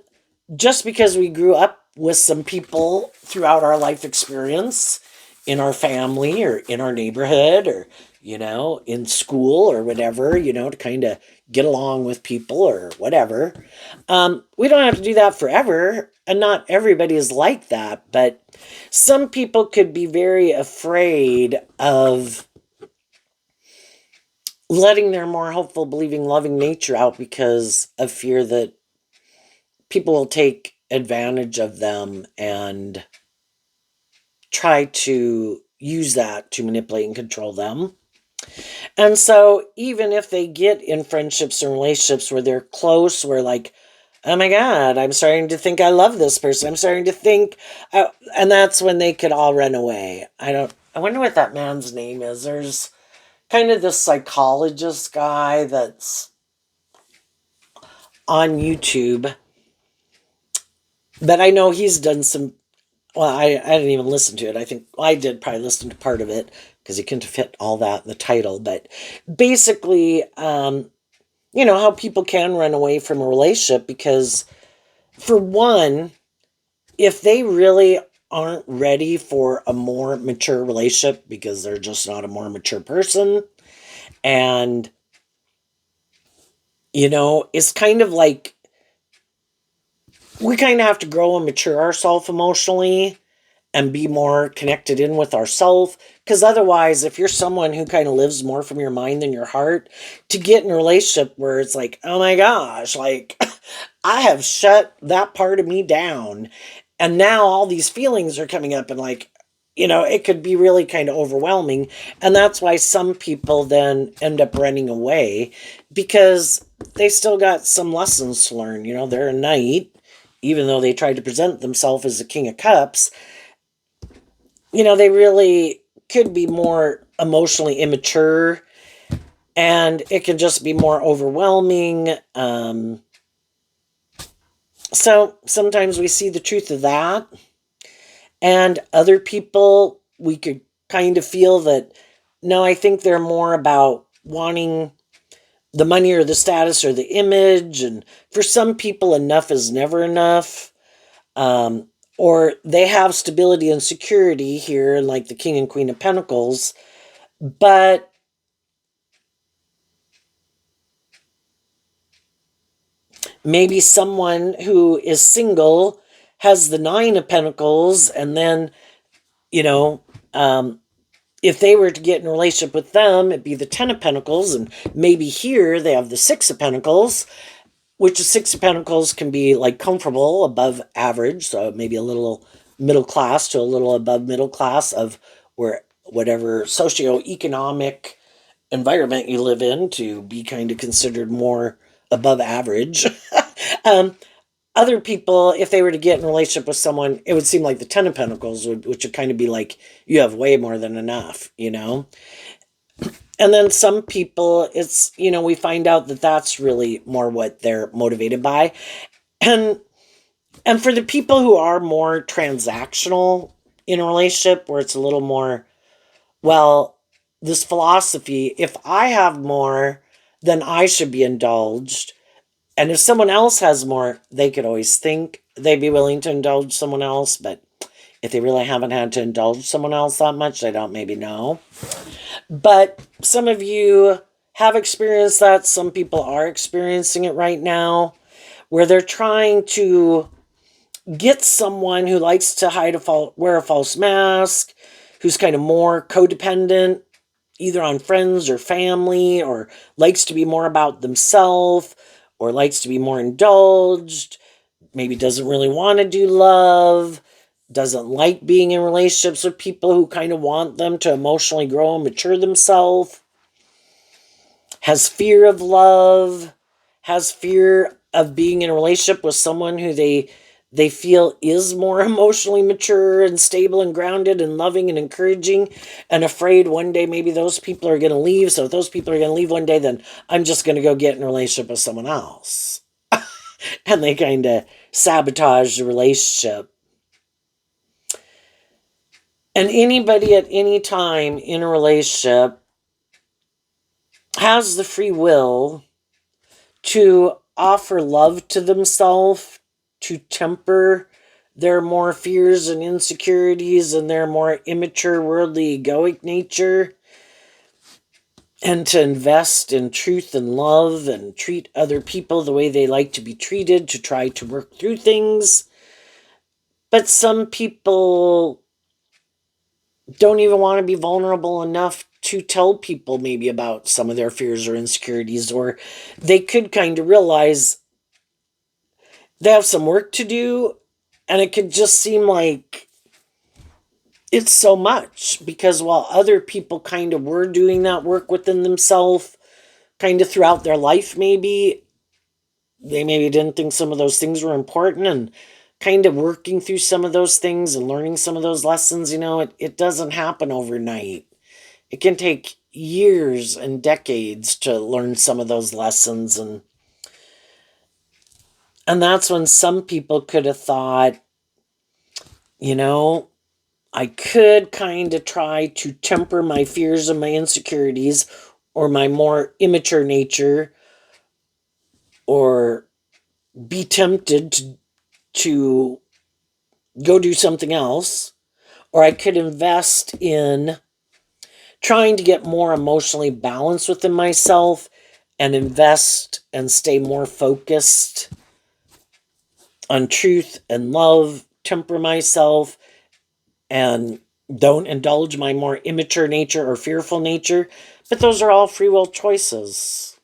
just because we grew up with some people throughout our life experience in our family or in our neighborhood or, in school or whatever, to kind of get along with people or whatever. We don't have to do that forever. And not everybody is like that. But some people could be very afraid of letting their more hopeful, believing, loving nature out because of fear that people will take advantage of them and try to use that to manipulate and control them. And so even if they get in friendships and relationships where they're close, where like, oh my God, I'm starting to think I love this person. I'm starting to think, and that's when they could all run away. I wonder what that man's name is. There's kind of this psychologist guy that's on YouTube, but I know he's done some. Well, I didn't even listen to it. I think I did probably listen to part of it because he couldn't fit all that in the title. But basically, how people can run away from a relationship because, for one, if they really aren't ready for a more mature relationship because they're just not a more mature person, and, it's kind of like we kind of have to grow and mature ourselves emotionally and be more connected in with ourselves. Because otherwise, if you're someone who kind of lives more from your mind than your heart, to get in a relationship where it's like, oh my gosh, like I have shut that part of me down. And now all these feelings are coming up and like, it could be really kind of overwhelming. And that's why some people then end up running away because they still got some lessons to learn. They're a knight, even though they tried to present themselves as a king of cups. They really could be more emotionally immature and it can just be more overwhelming. So sometimes we see the truth of that. And other people, we could kind of feel that, no, I think they're more about wanting the money or the status or the image. And for some people, enough is never enough. or they have stability and security here, like the King and Queen of Pentacles, but maybe someone who is single has the Nine of Pentacles, and then, you know, if they were to get in a relationship with them, it'd be the Ten of Pentacles, and maybe here they have the Six of Pentacles, which the Six of Pentacles can be like comfortable, above average, so maybe a little middle class to a little above middle class of where whatever socioeconomic environment you live in, to be kind of considered more above average. um, Other people, if they were to get in a relationship with someone, it would seem like the Ten of Pentacles, which would kind of be like, you have way more than enough, you know? And then some people, it's, we find out that that's really more what they're motivated by. And and for the people who are more transactional in a relationship, where it's a little more, well, this philosophy, if I have more, then I should be indulged. And if someone else has more, they could always think they'd be willing to indulge someone else. But if they really haven't had to indulge someone else that much, they don't maybe know. But some of you have experienced that. Some people are experiencing it right now, where they're trying to get someone who likes to wear a false mask, who's kind of more codependent, either on friends or family, or likes to be more about themselves, or likes to be more indulged, maybe doesn't really want to do love, doesn't like being in relationships with people who kind of want them to emotionally grow and mature themselves, has fear of love, has fear of being in a relationship with someone who they feel is more emotionally mature and stable and grounded and loving and encouraging, and afraid one day maybe those people are going to leave. So if those people are going to leave one day, then I'm just going to go get in a relationship with someone else. And they kind of sabotage the relationship. And anybody at any time in a relationship has the free will to offer love to themselves, to temper their more fears and insecurities and their more immature, worldly, egoic nature, and to invest in truth and love and treat other people the way they like to be treated, to try to work through things. But some people don't even want to be vulnerable enough to tell people maybe about some of their fears or insecurities, or they could kind of realize they have some work to do, and it could just seem like it's so much, because while other people kind of were doing that work within themselves kind of throughout their life, maybe they maybe didn't think some of those things were important, and kind of working through some of those things and learning some of those lessons, it doesn't happen overnight. It can take years and decades to learn some of those lessons, and that's when some people could have thought, I could kind of try to temper my fears and my insecurities, or my more immature nature, or be tempted to go do something else, or I could invest in trying to get more emotionally balanced within myself, and invest and stay more focused on truth and love, temper myself, and don't indulge my more immature nature or fearful nature. But those are all free will choices.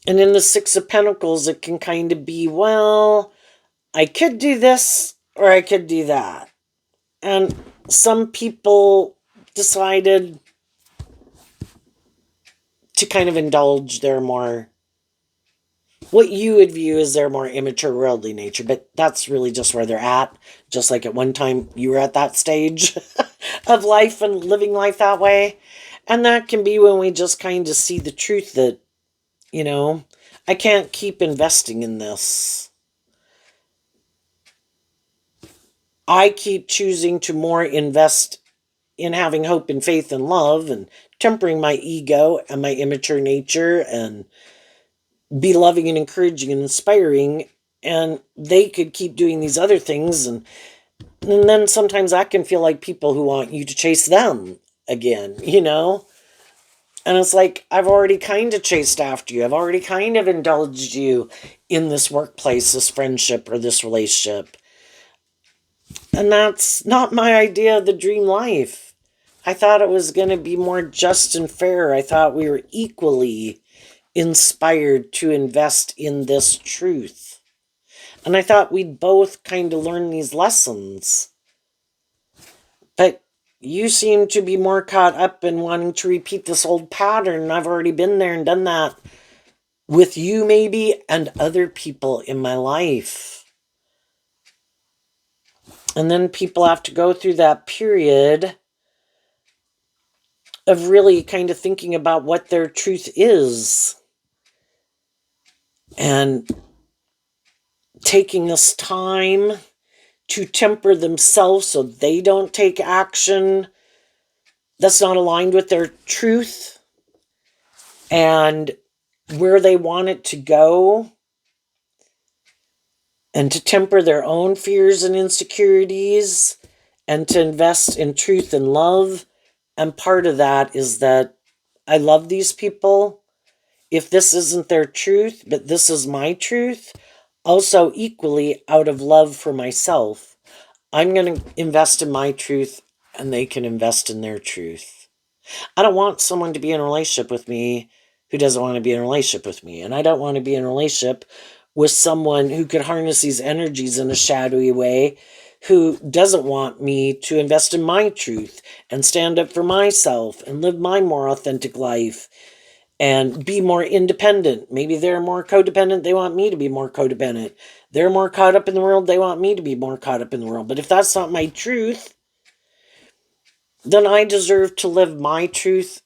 And in the Six of Pentacles, it can kind of be, well, I could do this or I could do that. And some people decided to kind of indulge their more, what you would view as their more immature worldly nature, but that's really just where they're at. Just like at one time you were at that stage of life and living life that way. And that can be when we just kind of see the truth that, I can't keep investing in this. I keep choosing to more invest in having hope and faith and love, and tempering my ego and my immature nature, and be loving and encouraging and inspiring, and they could keep doing these other things, and then sometimes that can feel like people who want you to chase them again, And it's like, I've already kind of chased after you. I've already kind of indulged you in this workplace, this friendship, or this relationship. And that's not my idea of the dream life. I thought it was going to be more just and fair. I thought we were equally inspired to invest in this truth. And I thought we'd both kind of learn these lessons. But you seem to be more caught up in wanting to repeat this old pattern. I've already been there and done that with you, maybe, and other people in my life. And then people have to go through that period of really kind of thinking about what their truth is. And taking this time to temper themselves so they don't take action that's not aligned with their truth and where they want it to go, and to temper their own fears and insecurities, and to invest in truth and love. And part of that is that I love these people. If this isn't their truth, but this is my truth, also equally out of love for myself, I'm going to invest in my truth and they can invest in their truth. I don't want someone to be in a relationship with me who doesn't want to be in a relationship with me. And I don't want to be in a relationship with someone who could harness these energies in a shadowy way, who doesn't want me to invest in my truth and stand up for myself and live my more authentic life and be more independent. Maybe they're more codependent. They want me to be more codependent. They're more caught up in the world. They want me to be more caught up in the world. But if that's not my truth, then I deserve to live my truth.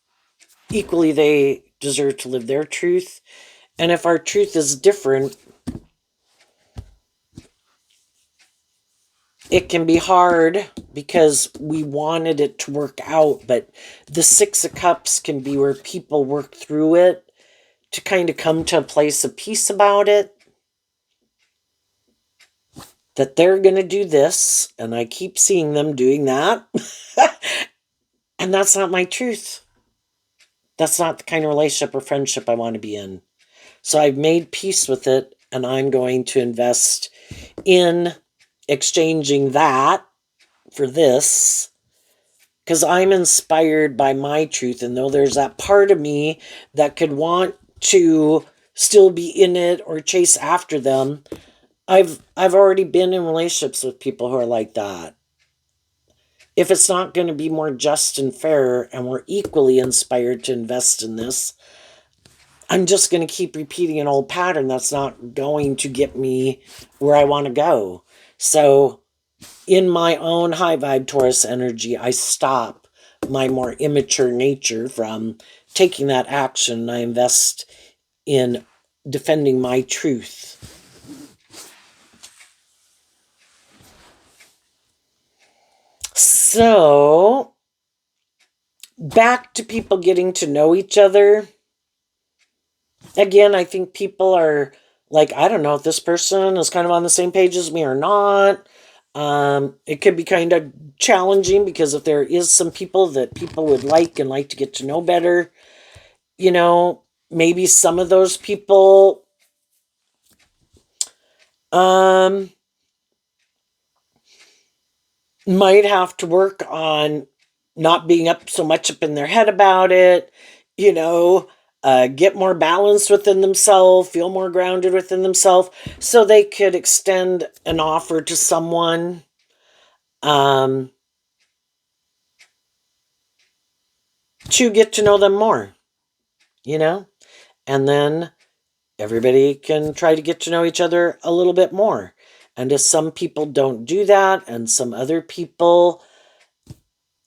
Equally, they deserve to live their truth. And if our truth is different, it can be hard because we wanted it to work out. But the Six of Cups can be where people work through it to kind of come to a place of peace about it. That they're going to do this, and I keep seeing them doing that. And that's not my truth. That's not the kind of relationship or friendship I want to be in. So I've made peace with it, and I'm going to invest in exchanging that for this, because I'm inspired by my truth. And though there's that part of me that could want to still be in it or chase after them, I've already been in relationships with people who are like that. If it's not going to be more just and fair and we're equally inspired to invest in this, I'm just going to keep repeating an old pattern that's not going to get me where I want to go. So in my own high vibe Taurus energy, I stop my more immature nature from taking that action. I invest in defending my truth. So, back to people getting to know each other. Again, I think people are like, I don't know if this person is kind of on the same page as me or not. It could be kind of challenging because if there is some people that people would like and like to get to know better, maybe some of those people might have to work on not being so much up in their head about it, get more balanced within themselves, feel more grounded within themselves, so they could extend an offer to someone. To get to know them more, and then everybody can try to get to know each other a little bit more. And if some people don't do that and some other people,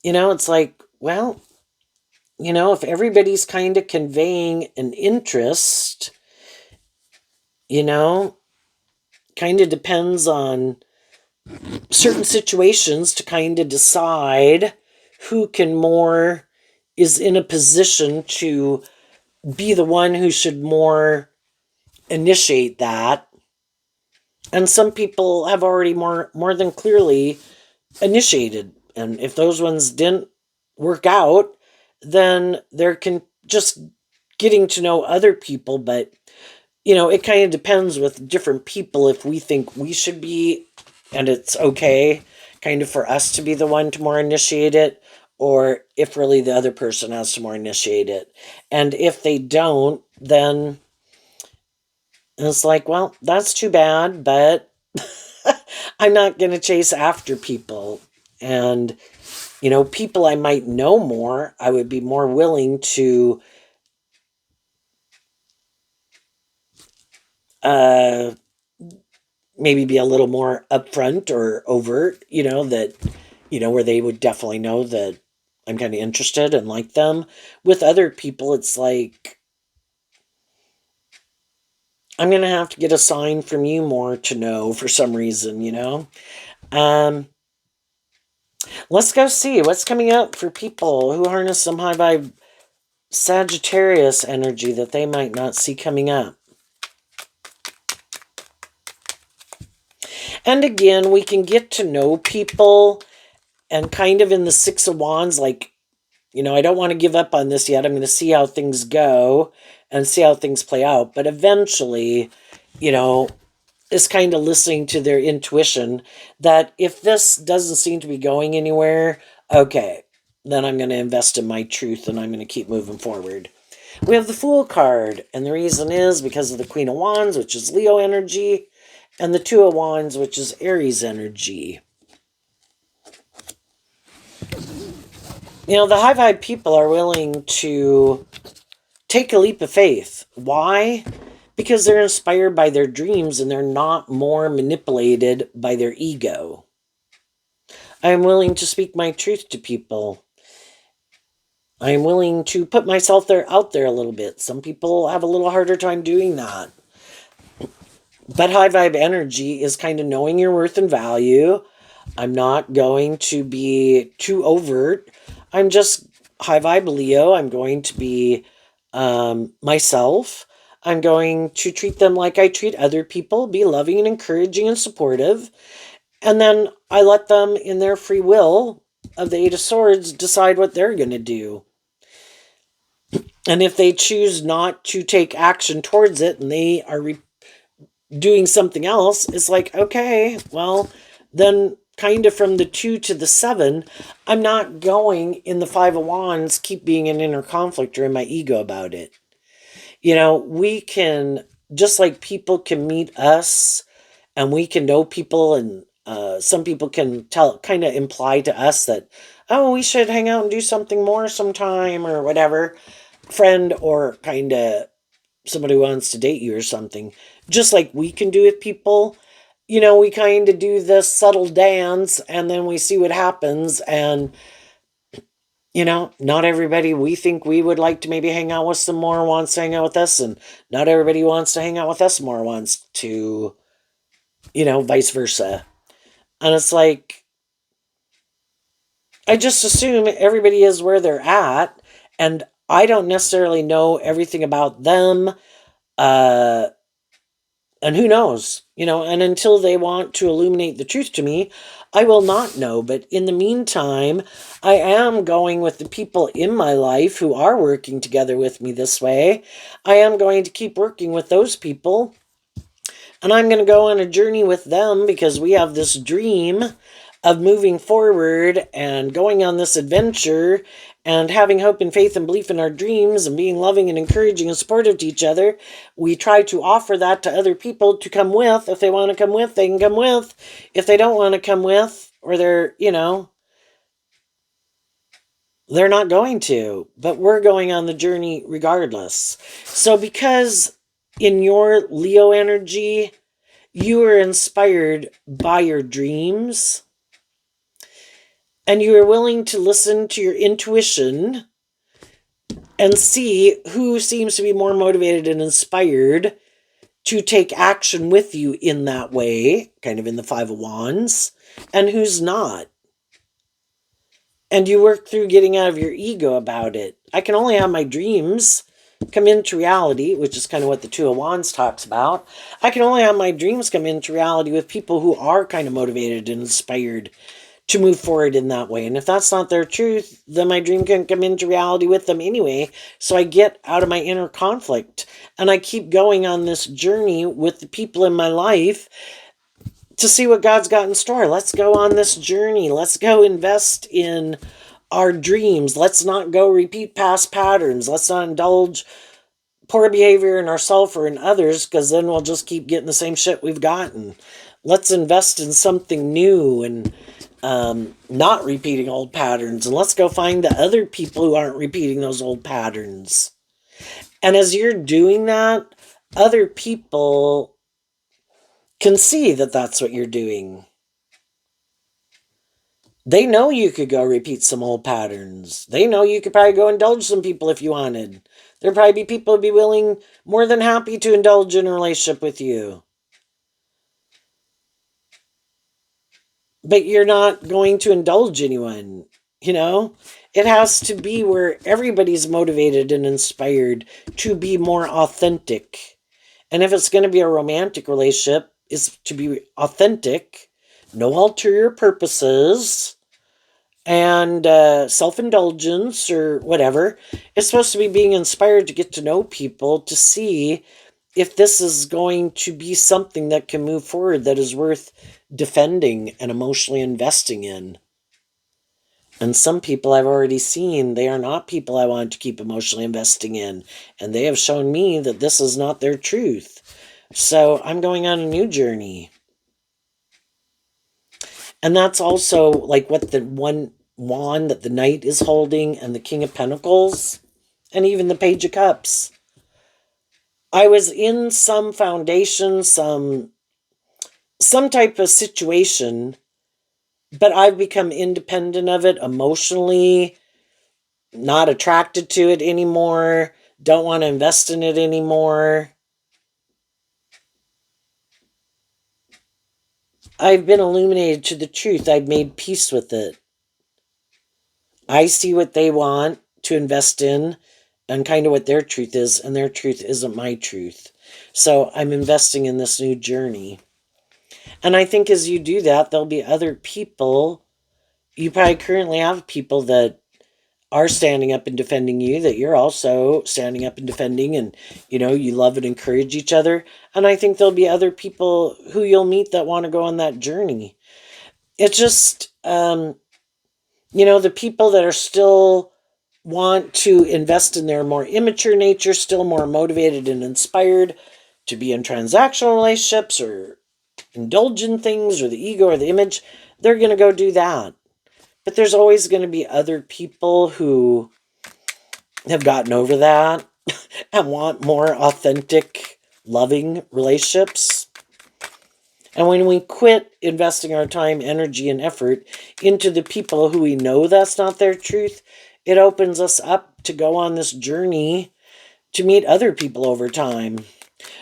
it's like, well, if everybody's kind of conveying an interest, kind of depends on certain situations to kind of decide who is in a position to be the one who should more initiate that. And some people have already more than clearly initiated. And if those ones didn't work out, then they're just getting to know other people. But, it kind of depends with different people if we think we should be, and it's okay kind of for us to be the one to more initiate it, or if really the other person has to more initiate it. And if they don't, then it's like, well, that's too bad, but I'm not going to chase after people. And, people I might know more, I would be more willing to uh, maybe be a little more upfront or overt, where they would definitely know that I'm kind of interested and like them. With other people, it's like, I'm going to have to get a sign from you more to know for some reason. Um, let's go see what's coming up for people who harness some high vibe Sagittarius energy that they might not see coming up. And again, we can get to know people and kind of in the Six of Wands, like, I don't want to give up on this yet. I'm going to see how things go and see how things play out. But eventually, is kind of listening to their intuition that if this doesn't seem to be going anywhere, okay, then I'm going to invest in my truth and I'm going to keep moving forward. We have the Fool card, and the reason is because of the Queen of Wands, which is Leo energy, and the Two of Wands, which is Aries energy. The high vibe people are willing to take a leap of faith. Why? Because they're inspired by their dreams and they're not more manipulated by their ego. I am willing to speak my truth to people. I am willing to put myself out there a little bit. Some people have a little harder time doing that. But high vibe energy is kind of knowing your worth and value. I'm not going to be too overt. I'm just high vibe Leo. I'm going to be myself. I'm going to treat them like I treat other people, be loving and encouraging and supportive. And then I let them, in their free will of the Eight of Swords, decide what they're going to do. And if they choose not to take action towards it and they are doing something else, it's like, okay, well, then kind of from the 2 to the 7, I'm not going in the 5 of Wands, keep being an inner conflict or in my ego about it. We can, just like people can meet us and we can know people, and some people can kind of imply to us that, oh, we should hang out and do something more sometime or whatever, friend or kind of somebody who wants to date you or something. Just like we can do with people, we kind of do this subtle dance and then we see what happens. And, not everybody we think we would like to maybe hang out with some more wants to hang out with us. And not everybody wants to hang out with us more wants to, vice versa. And it's like, I just assume everybody is where they're at. And I don't necessarily know everything about them. And who knows, and until they want to illuminate the truth to me, I will not know. But in the meantime, I am going with the people in my life who are working together with me this way. I am going to keep working with those people. And I'm going to go on a journey with them because we have this dream of moving forward and going on this adventure and having hope and faith and belief in our dreams and being loving and encouraging and supportive to each other. We try to offer that to other people to come with. If they want to come with, they can come with. If they don't want to come with, or they're not going to. But we're going on the journey regardless. So because in your Leo energy, you are inspired by your dreams, and you are willing to listen to your intuition and see who seems to be more motivated and inspired to take action with you in that way, kind of in the 5 of Wands, and who's not. And you work through getting out of your ego about it. I can only have my dreams, come into reality, which is kind of what the Two of Wands talks about. I can only have my dreams come into reality with people who are kind of motivated and inspired to move forward in that way. And if that's not their truth, then my dream can come into reality with them anyway. So I get out of my inner conflict and I keep going on this journey with the people in my life to see what God's got in store. Let's go on this journey. Let's go invest in our dreams. Let's not go repeat past patterns. Let's not indulge poor behavior in ourselves or in others, because then we'll just keep getting the same shit we've gotten. Let's invest in something new and not repeating old patterns. And let's go find the other people who aren't repeating those old patterns. And as you're doing that, other people can see that that's what you're doing. They know you could go repeat some old patterns. They know you could probably go indulge some people if you wanted. There'd probably be people who'd be willing, more than happy to indulge in a relationship with you. But you're not going to indulge anyone, you know? It has to be where everybody's motivated and inspired to be more authentic. And if it's going to be a romantic relationship, it's to be authentic, no ulterior purposes, and self-indulgence or whatever. It's supposed to be being inspired to get to know people, to see if this is going to be something that can move forward, that is worth defending and emotionally investing in. And some people I've already seen, they are not people I want to keep emotionally investing in. And they have shown me that this is not their truth. So I'm going on a new journey. And that's also like what the one wand that the Knight is holding, and the King of Pentacles, and even the Page of Cups. I was in some foundation, some type of situation, but I've become independent of it emotionally, not attracted to it anymore, don't want to invest in it anymore. I've been illuminated to the truth. I've made peace with it. I see what they want to invest in and kind of what their truth is, and their truth isn't my truth. So I'm investing in this new journey. And I think as you do that, there'll be other people. You probably currently have people that are standing up and defending you, that you're also standing up and defending, and you love and encourage each other. And I think there'll be other people who you'll meet that want to go on that journey. It's just the people that are still want to invest in their more immature nature, still more motivated and inspired to be in transactional relationships or indulge in things, or the ego or the image, they're going to go do that. But there's always going to be other people who have gotten over that and want more authentic, loving relationships. And when we quit investing our time, energy, and effort into the people who we know that's not their truth, it opens us up to go on this journey to meet other people over time.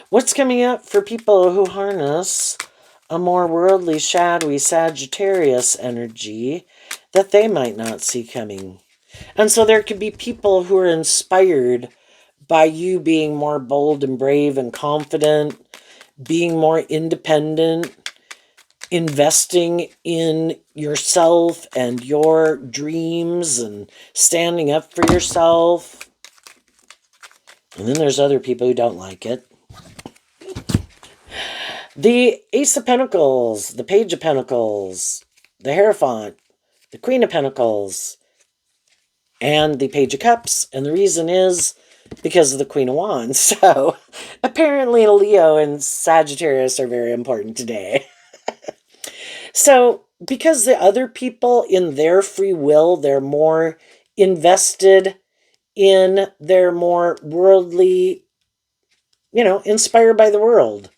What's coming up for people who harness a more worldly, shadowy Sagittarius energy that they might not see coming? And so there could be people who are inspired by you being more bold and brave and confident, being more independent, investing in yourself and your dreams and standing up for yourself. And then there's other people who don't like it. The Ace of Pentacles, the Page of Pentacles, the Hierophant, the Queen of Pentacles, and the Page of Cups. And the reason is because of the Queen of Wands. So apparently Leo and Sagittarius are very important today. So because the other people, in their free will, they're more invested in their more worldly, inspired by the world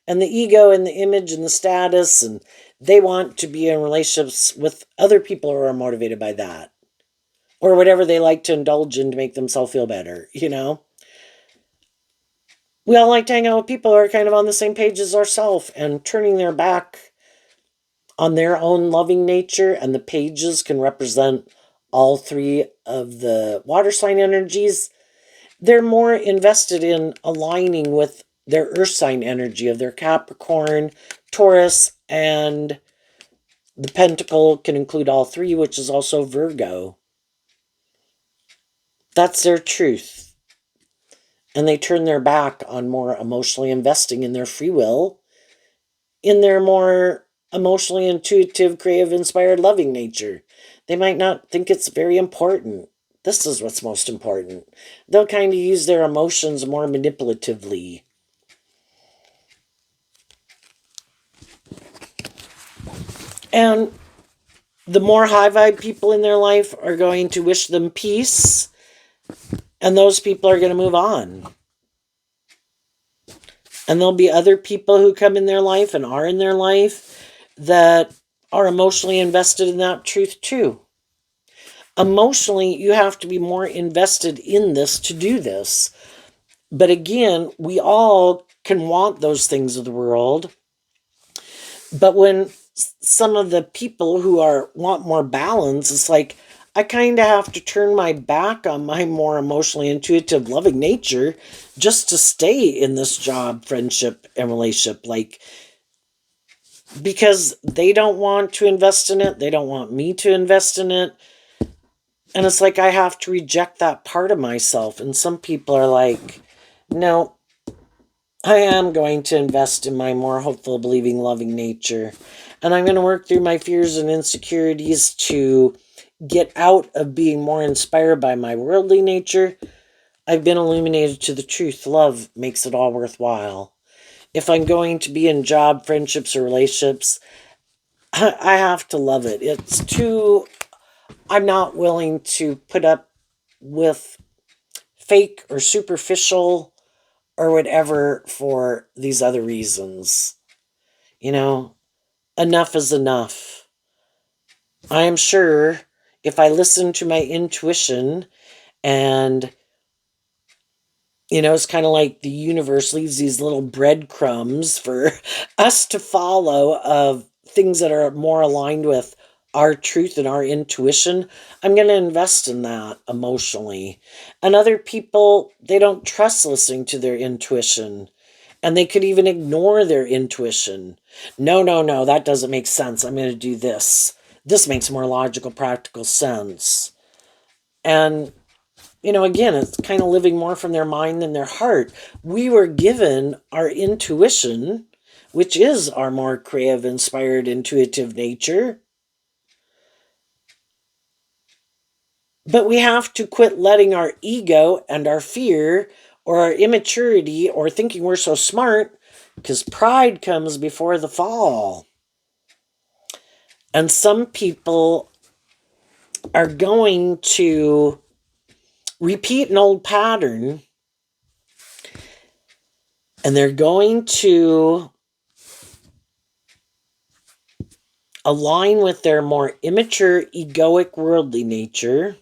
and the ego and the image and the status, and they want to be in relationships with other people who are motivated by that, or whatever they like to indulge in to make themselves feel better. We all like to hang out with people who are kind of on the same page as ourselves, and turning their back on their own loving nature. And the pages can represent all three of the water sign energies. they're more invested in aligning with their earth sign energy of their Capricorn, Taurus, and the pentacle can include all three, which is also Virgo. That's their truth. And they turn their back on more emotionally investing in their free will, in their more emotionally intuitive, creative, inspired, loving nature. They might not think it's very important. This is what's most important. They'll kind of use their emotions more manipulatively. And the more high vibe people in their life are going to wish them peace, and those people are going to move on. And there'll be other people who come in their life and are in their life that are emotionally invested in that truth too. Emotionally, you have to be more invested in this to do this. But again, we all can want those things of the world. But when some of the people who want more balance, it's like, I kind of have to turn my back on my more emotionally intuitive, loving nature just to stay in this job, friendship, and relationship. Like, because they don't want to invest in it. They don't want me to invest in it. And it's like I have to reject that part of myself. And some people are like, no, I am going to invest in my more hopeful, believing, loving nature. And I'm going to work through my fears and insecurities to get out of being more inspired by my worldly nature. I've been illuminated to the truth. Love makes it all worthwhile. If I'm going to be in job, friendships, or relationships, I have to love it. I'm not willing to put up with fake or superficial or whatever for these other reasons. Enough is enough. I am sure if I listen to my intuition and, it's kind of like the universe leaves these little breadcrumbs for us to follow of things that are more aligned with our truth and our intuition, I'm going to invest in that emotionally. And other people, they don't trust listening to their intuition. And they could even ignore their intuition. No, that doesn't make sense. I'm going to do this. This makes more logical, practical sense. And, again, it's kind of living more from their mind than their heart. We were given our intuition, which is our more creative, inspired, intuitive nature. But we have to quit letting our ego and our fear or our immaturity or thinking we're so smart, because pride comes before the fall. And some people are going to repeat an old pattern, and they're going to align with their more immature, egoic, worldly nature.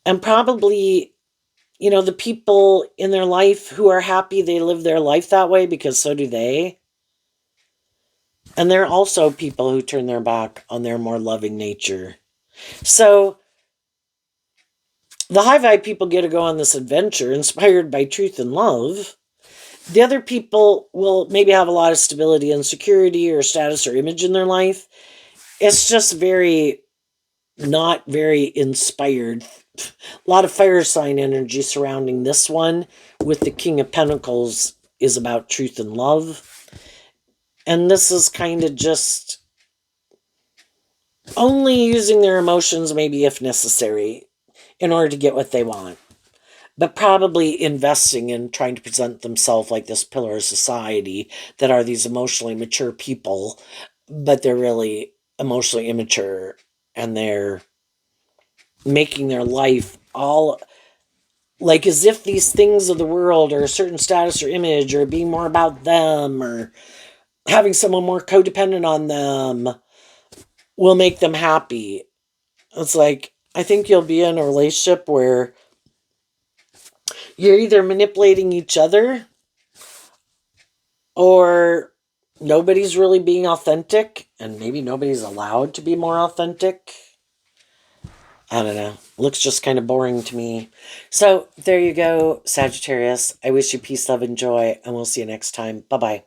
And probably, the people in their life who are happy, they live their life that way because so do they. And there are also people who turn their back on their more loving nature. So the high vibe people get to go on this adventure inspired by truth and love. The other people will maybe have a lot of stability and security or status or image in their life. It's just not very inspired. A lot of fire sign energy surrounding this one, with the King of Pentacles is about truth and love. And this is kind of just only using their emotions, maybe if necessary, in order to get what they want. But probably investing in trying to present themselves like this pillar of society that are these emotionally mature people, but they're really emotionally immature, and they're making their life all like as if these things of the world or a certain status or image or being more about them or having someone more codependent on them will make them happy. It's like, I think you'll be in a relationship where you're either manipulating each other or nobody's really being authentic, and maybe nobody's allowed to be more authentic. I don't know. Looks just kind of boring to me. So there you go, Sagittarius. I wish you peace, love, and joy, and we'll see you next time. Bye bye.